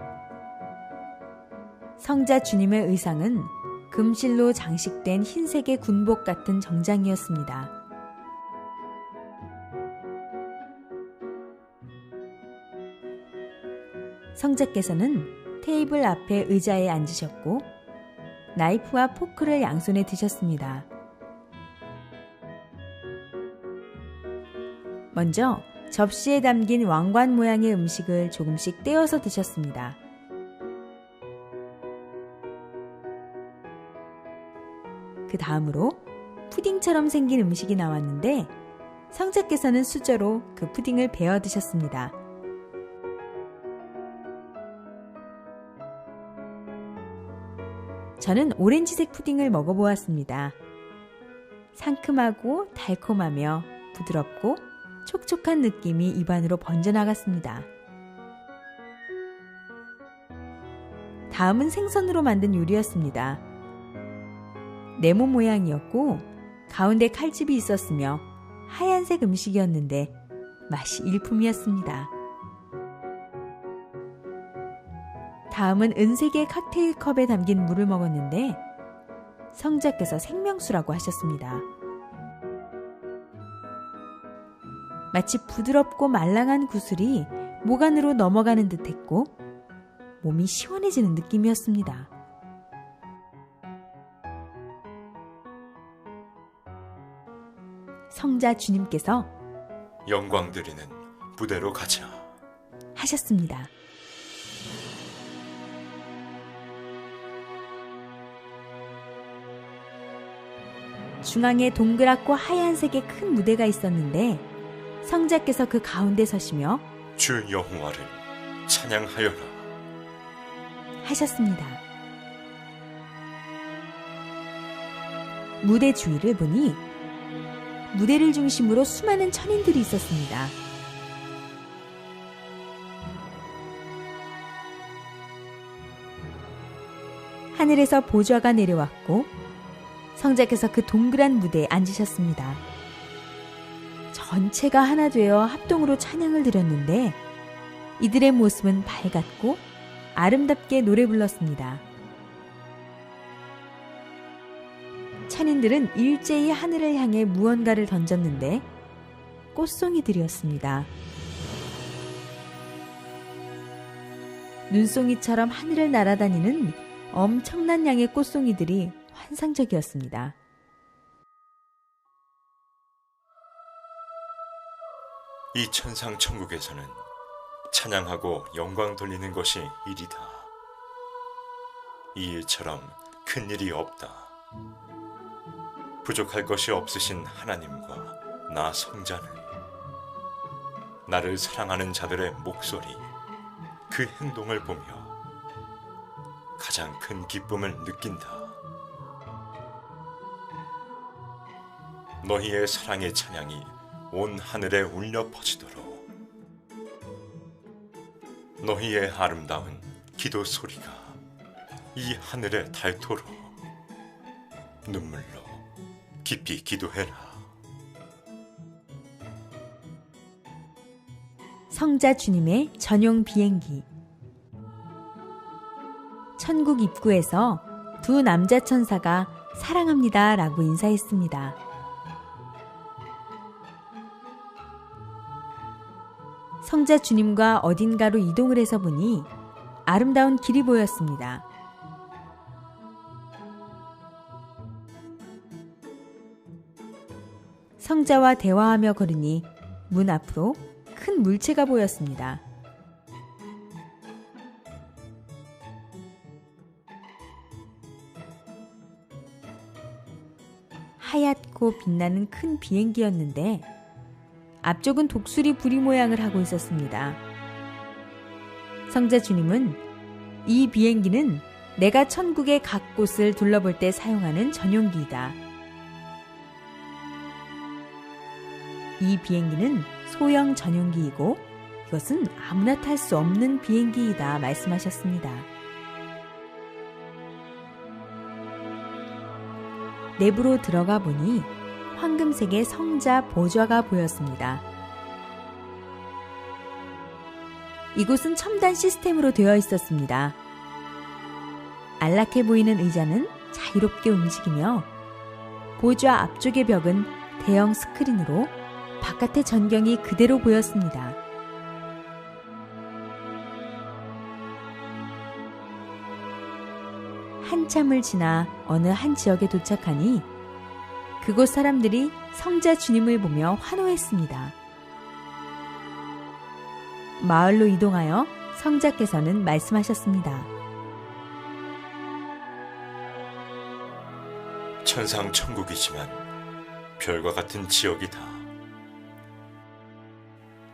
성자 주님의 의상은 금실로 장식된 흰색의 군복 같은 정장이었습니다. 성자께서는 테이블 앞에 의자에 앉으셨고 나이프와 포크를 양손에 드셨습니다. 먼저 접시에 담긴 왕관 모양의 음식을 조금씩 떼어서 드셨습니다. 그 다음으로 푸딩처럼 생긴 음식이 나왔는데 성자께서는 수저로 그 푸딩을 베어 드셨습니다. 저는 오렌지색 푸딩을 먹어보았습니다. 상큼하고 달콤하며 부드럽고 촉촉한 느낌이 입안으로 번져나갔습니다. 다음은 생선으로 만든 요리였습니다. 네모 모양이었고 가운데 칼집이 있었으며 하얀색 음식이었는데 맛이 일품이었습니다. 다음은 은색의 칵테일 컵에 담긴 물을 먹었는데 성자께서 생명수라고 하셨습니다. 마치 부드럽고 말랑한 구슬이 목 안으로 넘어가는 듯했고 몸이 시원해지는 느낌이었습니다. 성자 주님께서 영광 드리는 부대로 가자 하셨습니다. 중앙에 동그랗고 하얀색의 큰 무대가 있었는데 성자께서 그 가운데 서시며 주 여호와를 찬양하여라 하셨습니다. 무대 주위를 보니 무대를 중심으로 수많은 천인들이 있었습니다. 하늘에서 보좌가 내려왔고 성자께서 그 동그란 무대에 앉으셨습니다. 전체가 하나 되어 합동으로 찬양을 드렸는데 이들의 모습은 밝았고 아름답게 노래 불렀습니다. 찬인들은 일제히 하늘을 향해 무언가를 던졌는데 꽃송이들이었습니다. 눈송이처럼 하늘을 날아다니는 엄청난 양의 꽃송이들이 환상적이었습니다. 이 천상 천국에서는 찬양하고 영광 돌리는 것이 일이다. 이 일처럼 큰 일이 없다. 부족할 것이 없으신 하나님과 나 성자는 나를 사랑하는 자들의 목소리, 그 행동을 보며 가장 큰 기쁨을 느낀다. 너희의 사랑의 찬양이 온 하늘에 울려 퍼지도록 너희의 아름다운 기도 소리가 이 하늘에 닳도록 눈물로 깊이 기도해라. 성자 주님의 전용 비행기. 천국 입구에서 두 남자 천사가 사랑합니다 라고 인사했습니다. 성자 주님과 어딘가로 이동을 해서 보니 아름다운 길이 보였습니다. 성자와 대화하며 걸으니 문 앞으로 큰 물체가 보였습니다. 하얗고 빛나는 큰 비행기였는데 앞쪽은 독수리 부리 모양을 하고 있었습니다. 성자 주님은 이 비행기는 내가 천국의 각 곳을 둘러볼 때 사용하는 전용기이다. 이 비행기는 소형 전용기이고 이것은 아무나 탈 수 없는 비행기이다 말씀하셨습니다. 내부로 들어가 보니 황금색의 성자 보좌가 보였습니다. 이곳은 첨단 시스템으로 되어 있었습니다. 안락해 보이는 의자는 자유롭게 움직이며 보좌 앞쪽의 벽은 대형 스크린으로 바깥의 전경이 그대로 보였습니다. 한참을 지나 어느 한 지역에 도착하니 그곳 사람들이 성자 주님을 보며 환호했습니다. 마을로 이동하여 성자께서는 말씀하셨습니다. 천상 천국이지만 별과 같은 지역이다.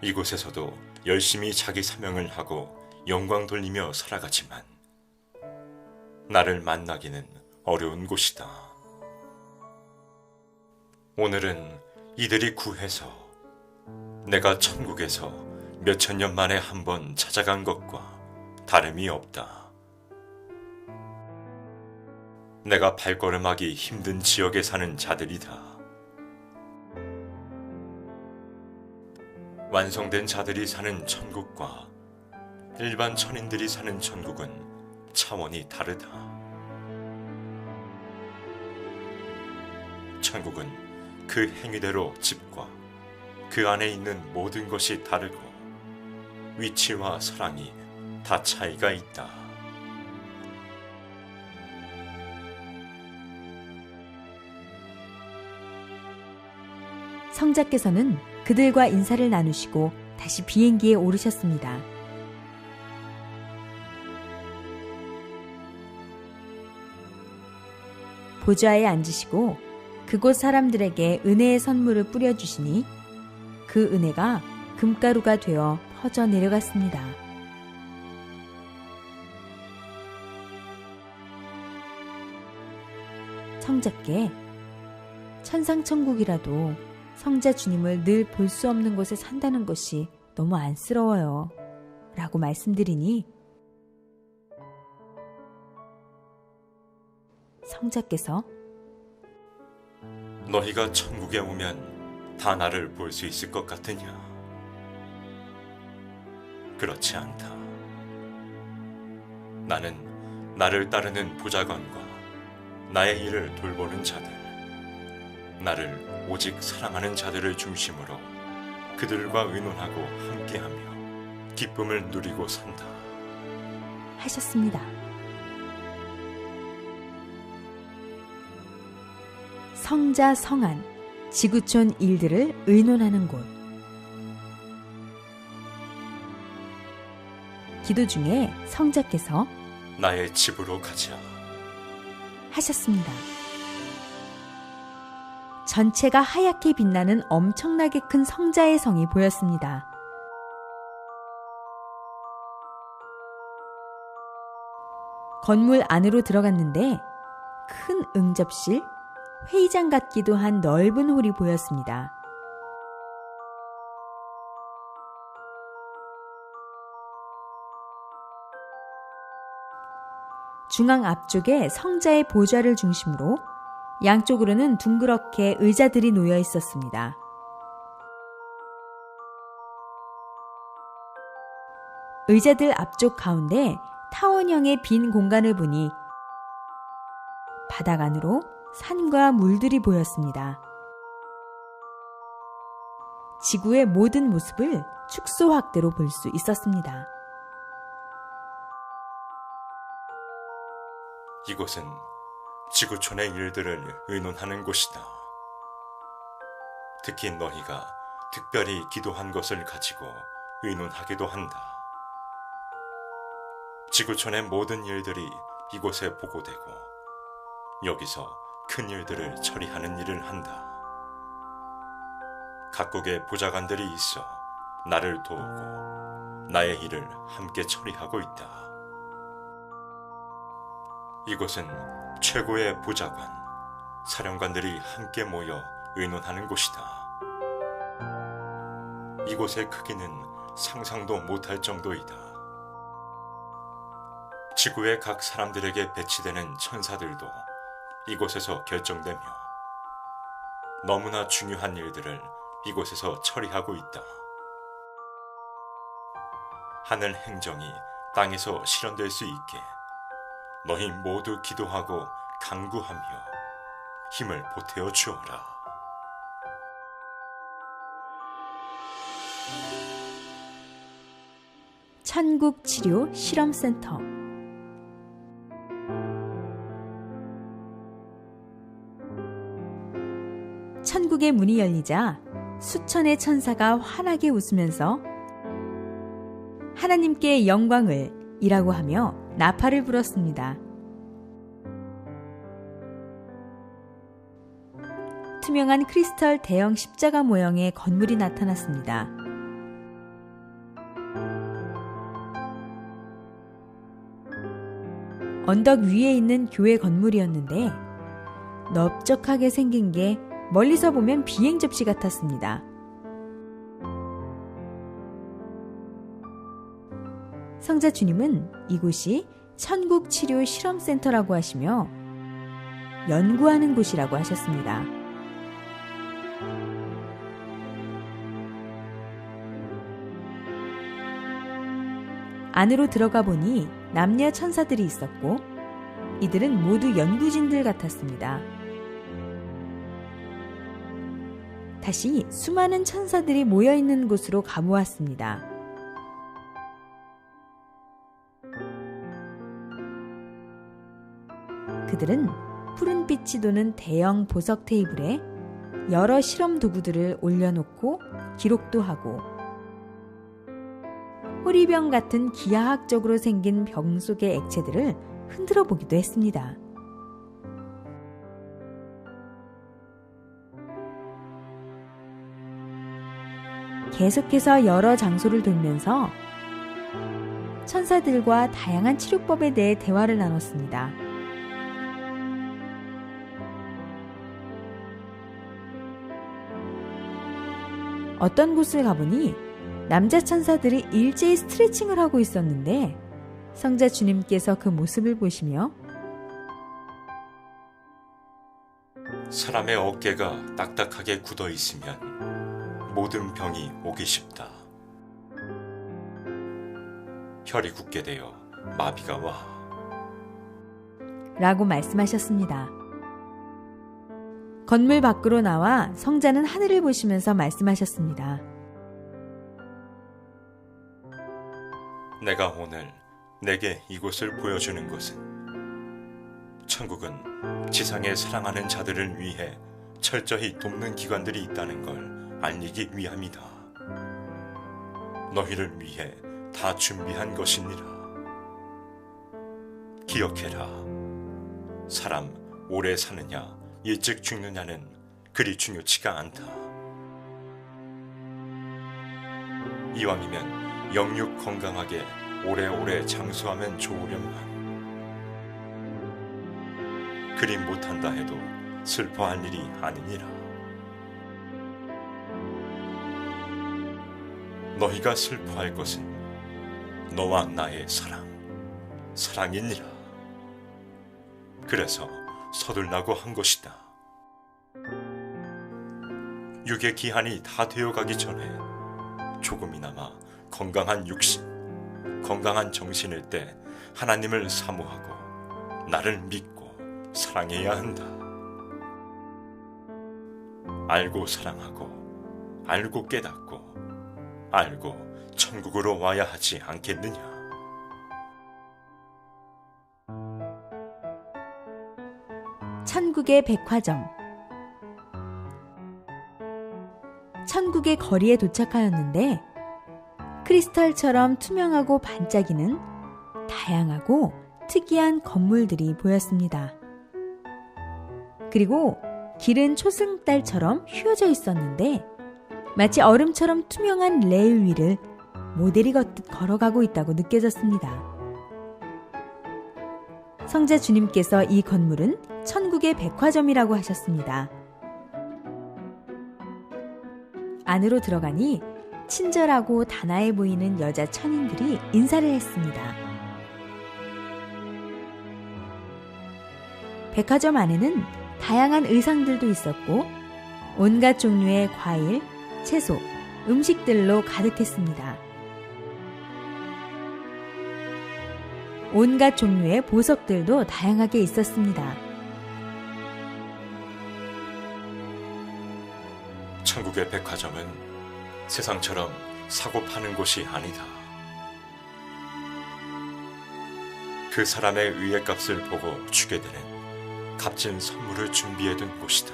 이곳에서도 열심히 자기 사명을 하고 영광 돌리며 살아가지만 나를 만나기는 어려운 곳이다. 오늘은 이들이 구해서 내가 천국에서 몇천 년 만에 한 번 찾아간 것과 다름이 없다. 내가 발걸음하기 힘든 지역에 사는 자들이다. 완성된 자들이 사는 천국과 일반 천인들이 사는 천국은 차원이 다르다. 천국은 그 행위대로 집과 그 안에 있는 모든 것이 다르고 위치와 사랑이 다 차이가 있다. 성자께서는 그들과 인사를 나누시고 다시 비행기에 오르셨습니다. 보좌에 앉으시고 그곳 사람들에게 은혜의 선물을 뿌려주시니 그 은혜가 금가루가 되어 퍼져 내려갔습니다. 성자께 천상천국이라도 성자 주님을 늘 볼 수 없는 곳에 산다는 것이 너무 안쓰러워요. 라고 말씀드리니 성자께서 너희가 천국에 오면 다 나를 볼 수 있을 것 같으냐? 그렇지 않다. 나는 나를 따르는 보좌관과 나의 일을 돌보는 자들, 나를 오직 사랑하는 자들을 중심으로 그들과 의논하고 함께하며 기쁨을 누리고 산다. 하셨습니다. 성자 성안, 지구촌 일들을 의논하는 곳. 기도 중에 성자께서 나의 집으로 가자 하셨습니다. 전체가 하얗게 빛나는 엄청나게 큰 성자의 성이 보였습니다. 건물 안으로 들어갔는데 큰 응접실, 회의장 같기도 한 넓은 홀이 보였습니다. 중앙 앞쪽에 성자의 보좌를 중심으로 양쪽으로는 둥그렇게 의자들이 놓여 있었습니다. 의자들 앞쪽 가운데 타원형의 빈 공간을 보니 바닥 안으로 산과 물들이 보였습니다. 지구의 모든 모습을 축소 확대로 볼 수 있었습니다. 이곳은 지구촌의 일들을 의논하는 곳이다. 특히 너희가 특별히 기도한 것을 가지고 의논하기도 한다. 지구촌의 모든 일들이 이곳에 보고되고 여기서 큰 일들을 처리하는 일을 한다. 각국의 보좌관들이 있어 나를 도우고 나의 일을 함께 처리하고 있다. 이곳은 최고의 보좌관, 사령관들이 함께 모여 의논하는 곳이다. 이곳의 크기는 상상도 못할 정도이다. 지구의 각 사람들에게 배치되는 천사들도 이곳에서 결정되며 너무나 중요한 일들을 이곳에서 처리하고 있다. 하늘 행정이 땅에서 실현될 수 있게 너희 모두 기도하고 간구하며 힘을 보태어 주어라. 천국치료 실험센터. 천국의 문이 열리자 수천의 천사가 환하게 웃으면서 하나님께 영광을 이라고 하며 나팔을 불었습니다. 투명한 크리스털 대형 십자가 모형의 건물이 나타났습니다. 언덕 위에 있는 교회 건물이었는데 넓적하게 생긴 게 멀리서 보면 비행 접시 같았습니다. 성자 주님은 이곳이 천국치료 실험센터라고 하시며 연구하는 곳이라고 하셨습니다. 안으로 들어가 보니 남녀 천사들이 있었고 이들은 모두 연구진들 같았습니다. 다시 수많은 천사들이 모여있는 곳으로 가보았습니다. 그들은 푸른빛이 도는 대형 보석 테이블에 여러 실험 도구들을 올려놓고 기록도 하고 호리병 같은 기하학적으로 생긴 병 속의 액체들을 흔들어 보기도 했습니다. 계속해서 여러 장소를 돌면서 천사들과 다양한 치료법에 대해 대화를 나눴습니다. 어떤 곳을 가보니 남자 천사들이 일제히 스트레칭을 하고 있었는데 성자 주님께서 그 모습을 보시며 사람의 어깨가 딱딱하게 굳어 있으면 모든 병이 오기 쉽다. 혈이 굳게 되어 마비가 와. 라고 말씀하셨습니다. 건물 밖으로 나와 성자는 하늘을 보시면서 말씀하셨습니다. 내가 오늘 내게 이곳을 보여주는 것은 천국은 지상에 사랑하는 자들을 위해 철저히 돕는 기관들이 있다는 걸 알리기 위함이다. 너희를 위해 다 준비한 것이니라. 기억해라. 사람 오래 사느냐 일찍 죽느냐는 그리 중요치가 않다. 이왕이면 영육 건강하게 오래오래 장수하면 좋으련만 그리 못한다 해도 슬퍼할 일이 아니니라. 너희가 슬퍼할 것은 너와 나의 사랑이니라. 그래서 서둘라고 한 것이다. 육의 기한이 다 되어가기 전에 조금이나마 건강한 육신, 건강한 정신일 때 하나님을 사모하고 나를 믿고 사랑해야 한다. 알고 사랑하고 알고 깨닫고 알고 천국으로 와야 하지 않겠느냐. 천국의 백화점. 천국의 거리에 도착하였는데 크리스털처럼 투명하고 반짝이는 다양하고 특이한 건물들이 보였습니다. 그리고 길은 초승달처럼 휘어져 있었는데 마치 얼음처럼 투명한 레일 위를 모델이 걷듯 걸어가고 있다고 느껴졌습니다. 성자 주님께서 이 건물은 천국의 백화점이라고 하셨습니다. 안으로 들어가니 친절하고 단아해 보이는 여자 천인들이 인사를 했습니다. 백화점 안에는 다양한 의상들도 있었고 온갖 종류의 과일, 채소, 음식들로 가득했습니다. 온갖 종류의 보석들도 다양하게 있었습니다. 천국의 백화점은 세상처럼 사고 파는 곳이 아니다. 그 사람의 의의 값을 보고 주게 되는 값진 선물을 준비해둔 곳이다.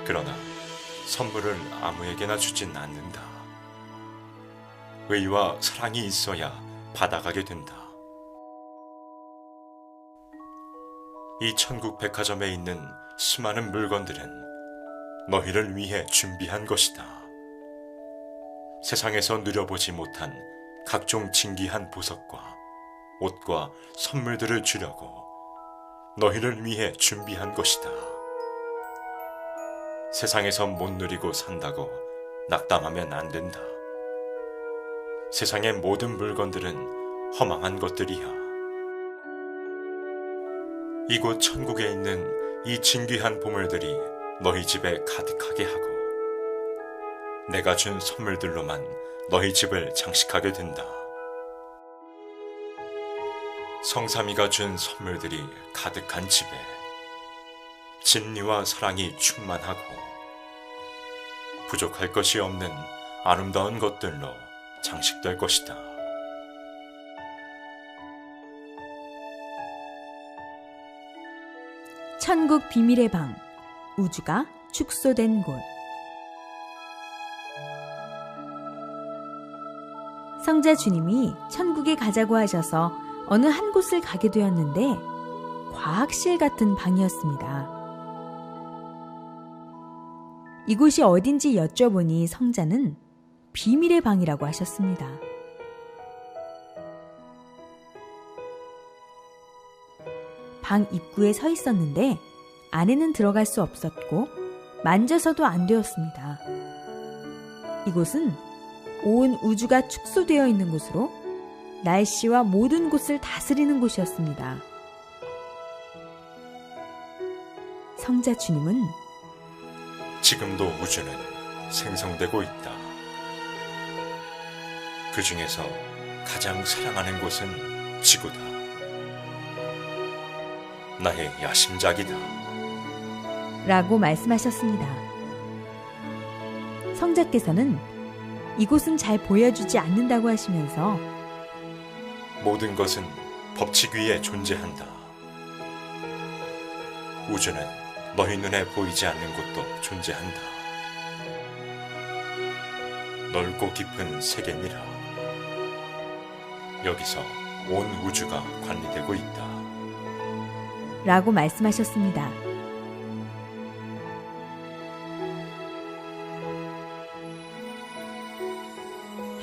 그러나 선물을 아무에게나 주진 않는다. 의와 사랑이 있어야 받아가게 된다. 이 천국 백화점에 있는 수많은 물건들은 너희를 위해 준비한 것이다. 세상에서 누려보지 못한 각종 진귀한 보석과 옷과 선물들을 주려고 너희를 위해 준비한 것이다. 세상에서 못 누리고 산다고 낙담하면 안 된다. 세상의 모든 물건들은 허망한 것들이야. 이곳 천국에 있는 이 진귀한 보물들이 너희 집에 가득하게 하고 내가 준 선물들로만 너희 집을 장식하게 된다. 성삼위가 준 선물들이 가득한 집에 진리와 사랑이 충만하고 부족할 것이 없는 아름다운 것들로 장식될 것이다. 천국 비밀의 방, 우주가 축소된 곳. 성자 주님이 천국에 가자고 하셔서 어느 한 곳을 가게 되었는데 과학실 같은 방이었습니다. 이곳이 어딘지 여쭤보니 성자는 비밀의 방이라고 하셨습니다. 방 입구에 서 있었는데 안에는 들어갈 수 없었고 만져서도 안 되었습니다. 이곳은 온 우주가 축소되어 있는 곳으로 날씨와 모든 곳을 다스리는 곳이었습니다. 성자 주님은 지금도 우주는 생성되고 있다. 그 중에서 가장 사랑하는 곳은 지구다. 나의 야심작이다. 라고 말씀하셨습니다. 성자께서는 이곳은 잘 보여주지 않는다고 하시면서 모든 것은 법칙 위에 존재한다. 우주는 너희 눈에 보이지 않는 곳도 존재한다. 넓고 깊은 세계니라. 여기서 온 우주가 관리되고 있다. 라고 말씀하셨습니다.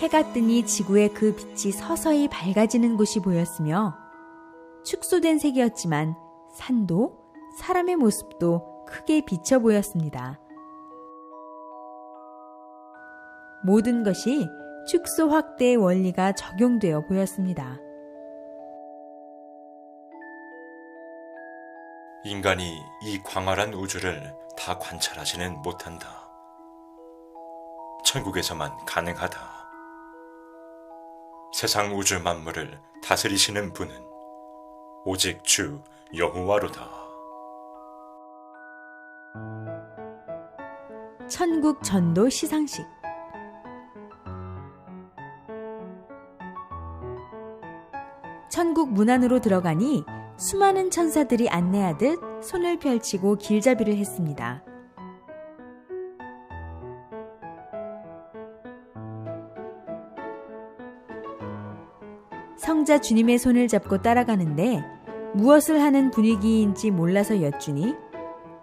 해가 뜨니 지구의 그 빛이 서서히 밝아지는 곳이 보였으며 축소된 색이었지만 산도 사람의 모습도 크게 비쳐 보였습니다. 모든 것이 축소 확대의 원리가 적용되어 보였습니다. 인간이 이 광활한 우주를 다 관찰하지는 못한다. 천국에서만 가능하다. 세상 우주 만물을 다스리시는 분은 오직 주 여호와로다. 천국 전도 시상식. 천국 문 안으로 들어가니 수많은 천사들이 안내하듯 손을 펼치고 길잡이를 했습니다. 성자 주님의 손을 잡고 따라가는데 무엇을 하는 분위기인지 몰라서 여쭈니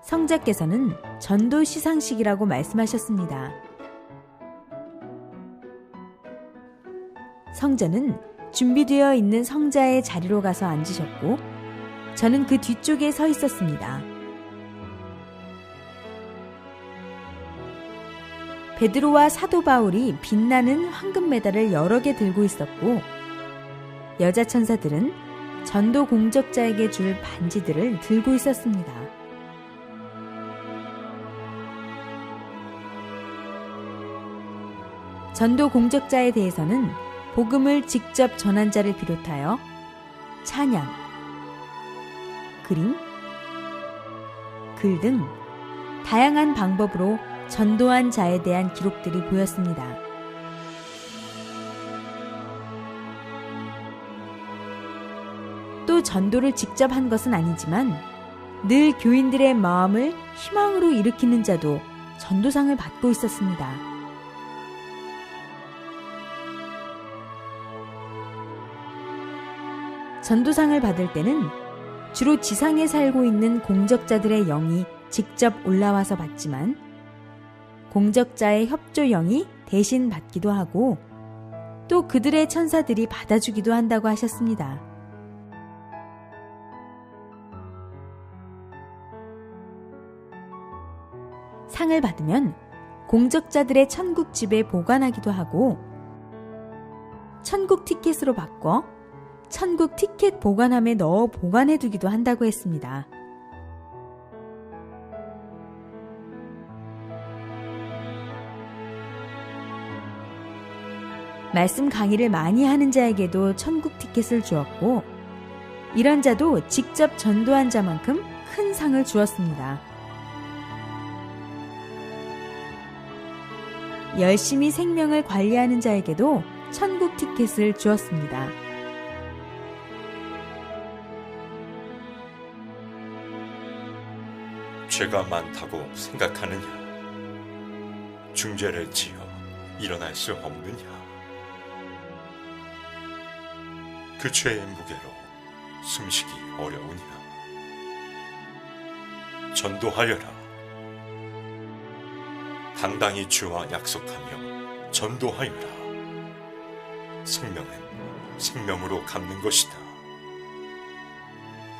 성자께서는 전도 시상식이라고 말씀하셨습니다. 성자는 준비되어 있는 성자의 자리로 가서 앉으셨고 저는 그 뒤쪽에 서 있었습니다. 베드로와 사도 바울이 빛나는 황금 메달을 여러 개 들고 있었고 여자 천사들은 전도 공적자에게 줄 반지들을 들고 있었습니다. 전도 공적자에 대해서는 복음을 직접 전한 자를 비롯하여 찬양, 그림, 글 등 다양한 방법으로 전도한 자에 대한 기록들이 보였습니다. 또 전도를 직접 한 것은 아니지만 늘 교인들의 마음을 희망으로 일으키는 자도 전도상을 받고 있었습니다. 전도상을 받을 때는 주로 지상에 살고 있는 공적자들의 영이 직접 올라와서 받지만 공적자의 협조 영이 대신 받기도 하고 또 그들의 천사들이 받아주기도 한다고 하셨습니다. 상을 받으면 공적자들의 천국집에 보관하기도 하고 천국 티켓으로 바꿔 천국 티켓 보관함에 넣어 보관해두기도 한다고 했습니다. 말씀 강의를 많이 하는 자에게도 천국 티켓을 주었고 이런 자도 직접 전도한 자만큼 큰 상을 주었습니다. 열심히 생명을 관리하는 자에게도 천국 티켓을 주었습니다. 죄가 많다고 생각하느냐? 중죄를 지어 일어날 수 없느냐? 그 죄의 무게로 숨쉬기 어려우냐? 전도하여라. 당당히 주와 약속하며 전도하여라. 생명은 생명으로 갚는 것이다.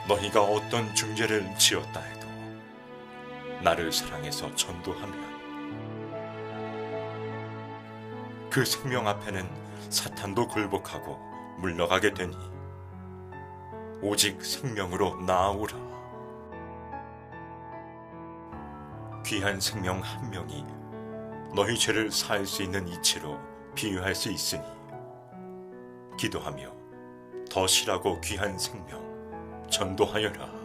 너희가 어떤 중죄를 지었다 해도 나를 사랑해서 전도하면 그 생명 앞에는 사탄도 굴복하고 물러가게 되니 오직 생명으로 나아오라. 귀한 생명 한 명이 너희 죄를 사할 수 있는 이치로 비유할 수 있으니 기도하며 더 실하고 귀한 생명 전도하여라.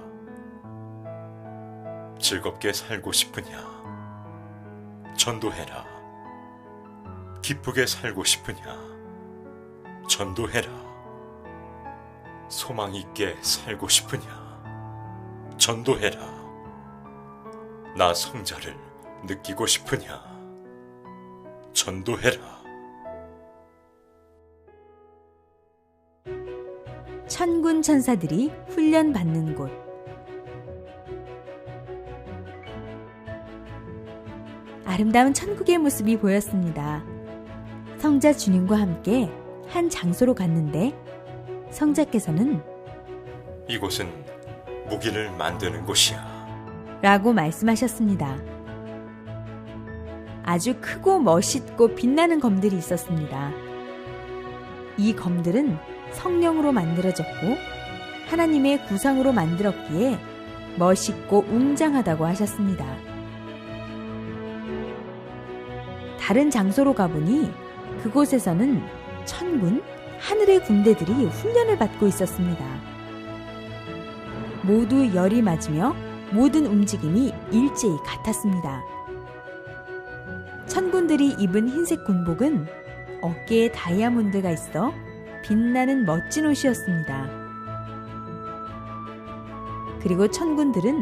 즐겁게 살고 싶으냐? 전도해라. 기쁘게 살고 싶으냐? 전도해라. 소망 있게 살고 싶으냐? 전도해라. 나 성자를 느끼고 싶으냐? 전도해라. 천군 천사들이 훈련받는 곳. 아름다운 천국의 모습이 보였습니다. 성자 주님과 함께 한 장소로 갔는데 성자께서는 이곳은 무기를 만드는 곳이야. 라고 말씀하셨습니다. 아주 크고 멋있고 빛나는 검들이 있었습니다. 이 검들은 성령으로 만들어졌고 하나님의 구상으로 만들었기에 멋있고 웅장하다고 하셨습니다. 다른 장소로 가보니 그곳에서는 천군, 하늘의 군대들이 훈련을 받고 있었습니다. 모두 열이 맞으며 모든 움직임이 일제히 같았습니다. 천군들이 입은 흰색 군복은 어깨에 다이아몬드가 있어 빛나는 멋진 옷이었습니다. 그리고 천군들은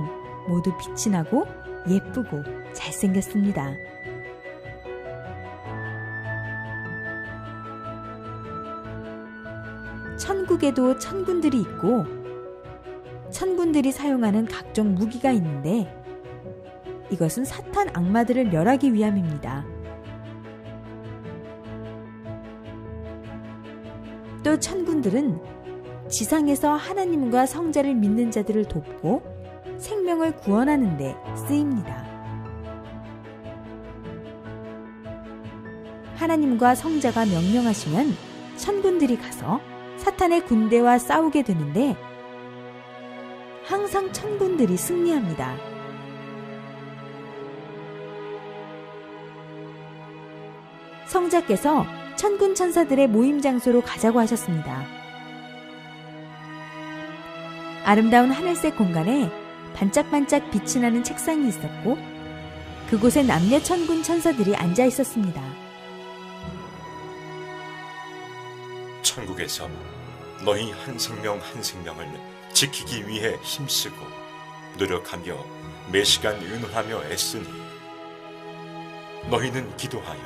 모두 빛이 나고 예쁘고 잘생겼습니다. 천국에도 천군들이 있고 천군들이 사용하는 각종 무기가 있는데 이것은 사탄 악마들을 멸하기 위함입니다. 또 천군들은 지상에서 하나님과 성자를 믿는 자들을 돕고 생명을 구원하는 데 쓰입니다. 하나님과 성자가 명령하시면 천군들이 가서 사탄의 군대와 싸우게 되는데 항상 천군들이 승리합니다. 성자께서 천군 천사들의 모임 장소로 가자고 하셨습니다. 아름다운 하늘색 공간에 반짝반짝 빛이 나는 책상이 있었고 그곳에 남녀 천군 천사들이 앉아 있었습니다. 천국에서 너희 한 생명 한 생명을 지키기 위해 힘쓰고 노력하며 매시간 은호하며 애쓰니 너희는 기도하여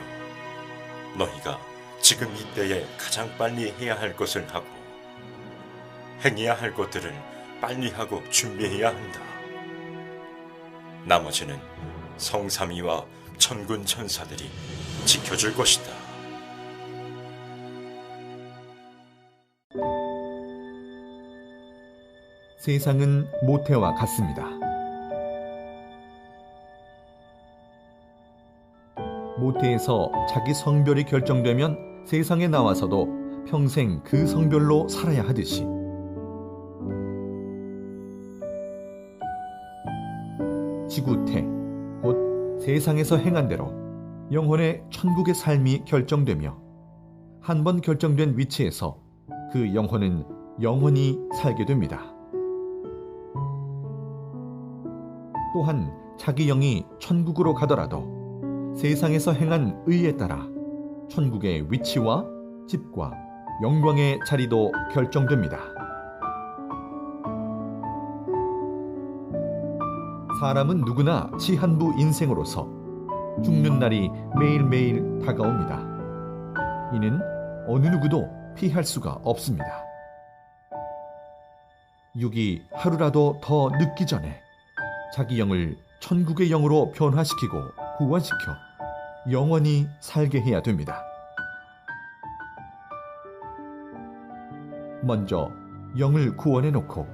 너희가 지금 이때에 가장 빨리 해야 할 것을 하고 행해야 할 것들을 빨리 하고 준비해야 한다. 나머지는 성삼위와 천군 천사들이 지켜줄 것이다. 세상은 모태와 같습니다. 모태에서 자기 성별이 결정되면 세상에 나와서도 평생 그 성별로 살아야 하듯이 지구태, 곧 세상에서 행한 대로 영혼의 천국의 삶이 결정되며 한 번 결정된 위치에서 그 영혼은 영원히 살게 됩니다. 또한 자기 영이 천국으로 가더라도 세상에서 행한 의에 따라 천국의 위치와 집과 영광의 자리도 결정됩니다. 사람은 누구나 시한부 인생으로서 죽는 날이 매일매일 다가옵니다. 이는 어느 누구도 피할 수가 없습니다. 육이 하루라도 더 늦기 전에 자기 영을 천국의 영으로 변화시키고 구원시켜 영원히 살게 해야 됩니다. 먼저 영을 구원해 놓고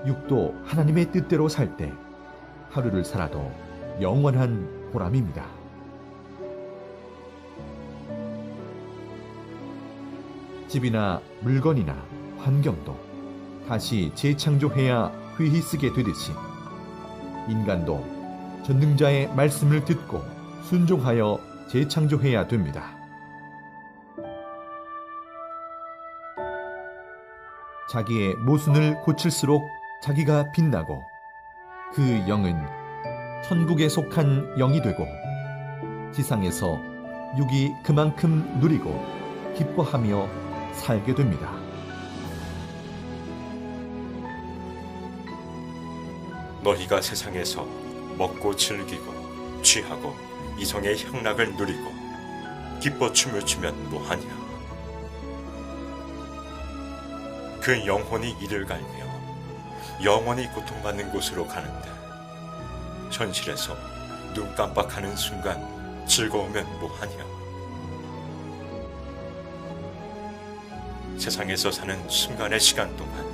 육도 하나님의 뜻대로 살 때 하루를 살아도 영원한 보람입니다. 집이나 물건이나 환경도 다시 재창조해야 귀히 쓰게 되듯이 인간도 전능자의 말씀을 듣고 순종하여 재창조해야 됩니다. 자기의 모순을 고칠수록 자기가 빛나고 그 영은 천국에 속한 영이 되고 지상에서 육이 그만큼 누리고 기뻐하며 살게 됩니다. 너희가 세상에서 먹고 즐기고 취하고 이성의 향락을 누리고 기뻐 춤을 추면 뭐하냐? 그 영혼이 이를 갈며 영원히 고통받는 곳으로 가는데 현실에서 눈 깜빡하는 순간 즐거우면 뭐하냐? 세상에서 사는 순간의 시간 동안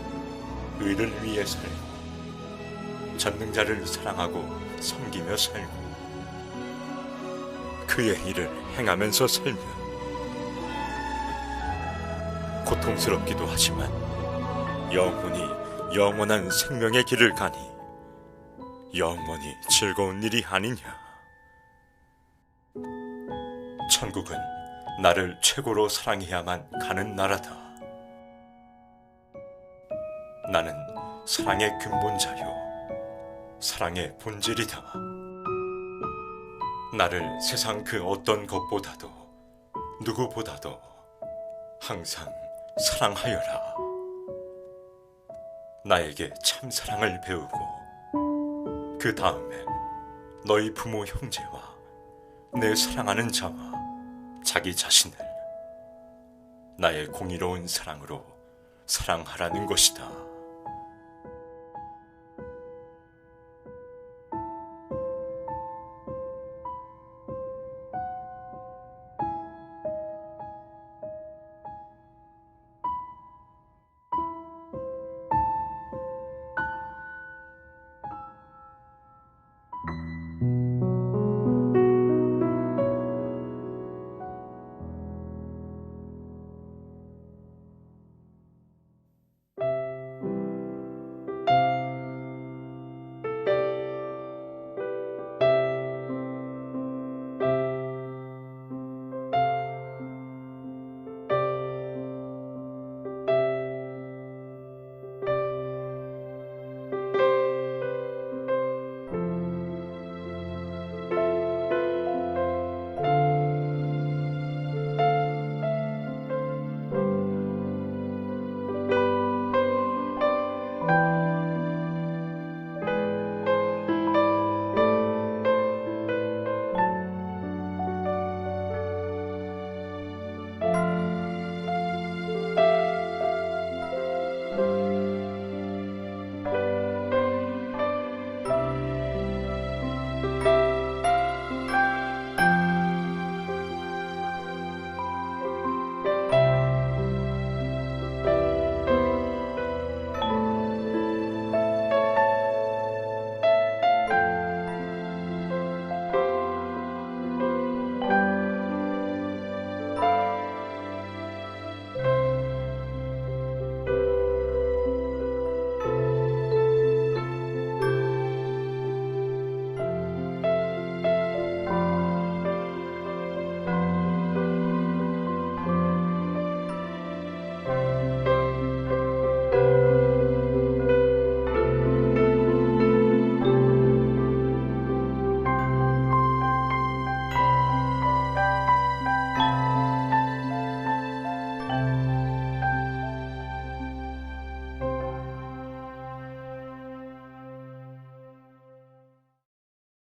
의를 위해 살고 전능자를 사랑하고 섬기며 살고 그의 일을 행하면서 살면 고통스럽기도 하지만 영혼이 영원한 생명의 길을 가니 영원히 즐거운 일이 아니냐. 천국은 나를 최고로 사랑해야만 가는 나라다. 나는 사랑의 근본자요 사랑의 본질이다. 나를 세상 그 어떤 것보다도 누구보다도 항상 사랑하여라. 나에게 참 사랑을 배우고 그 다음에 너희 부모 형제와 내 사랑하는 자와 자기 자신을 나의 공의로운 사랑으로 사랑하라는 것이다.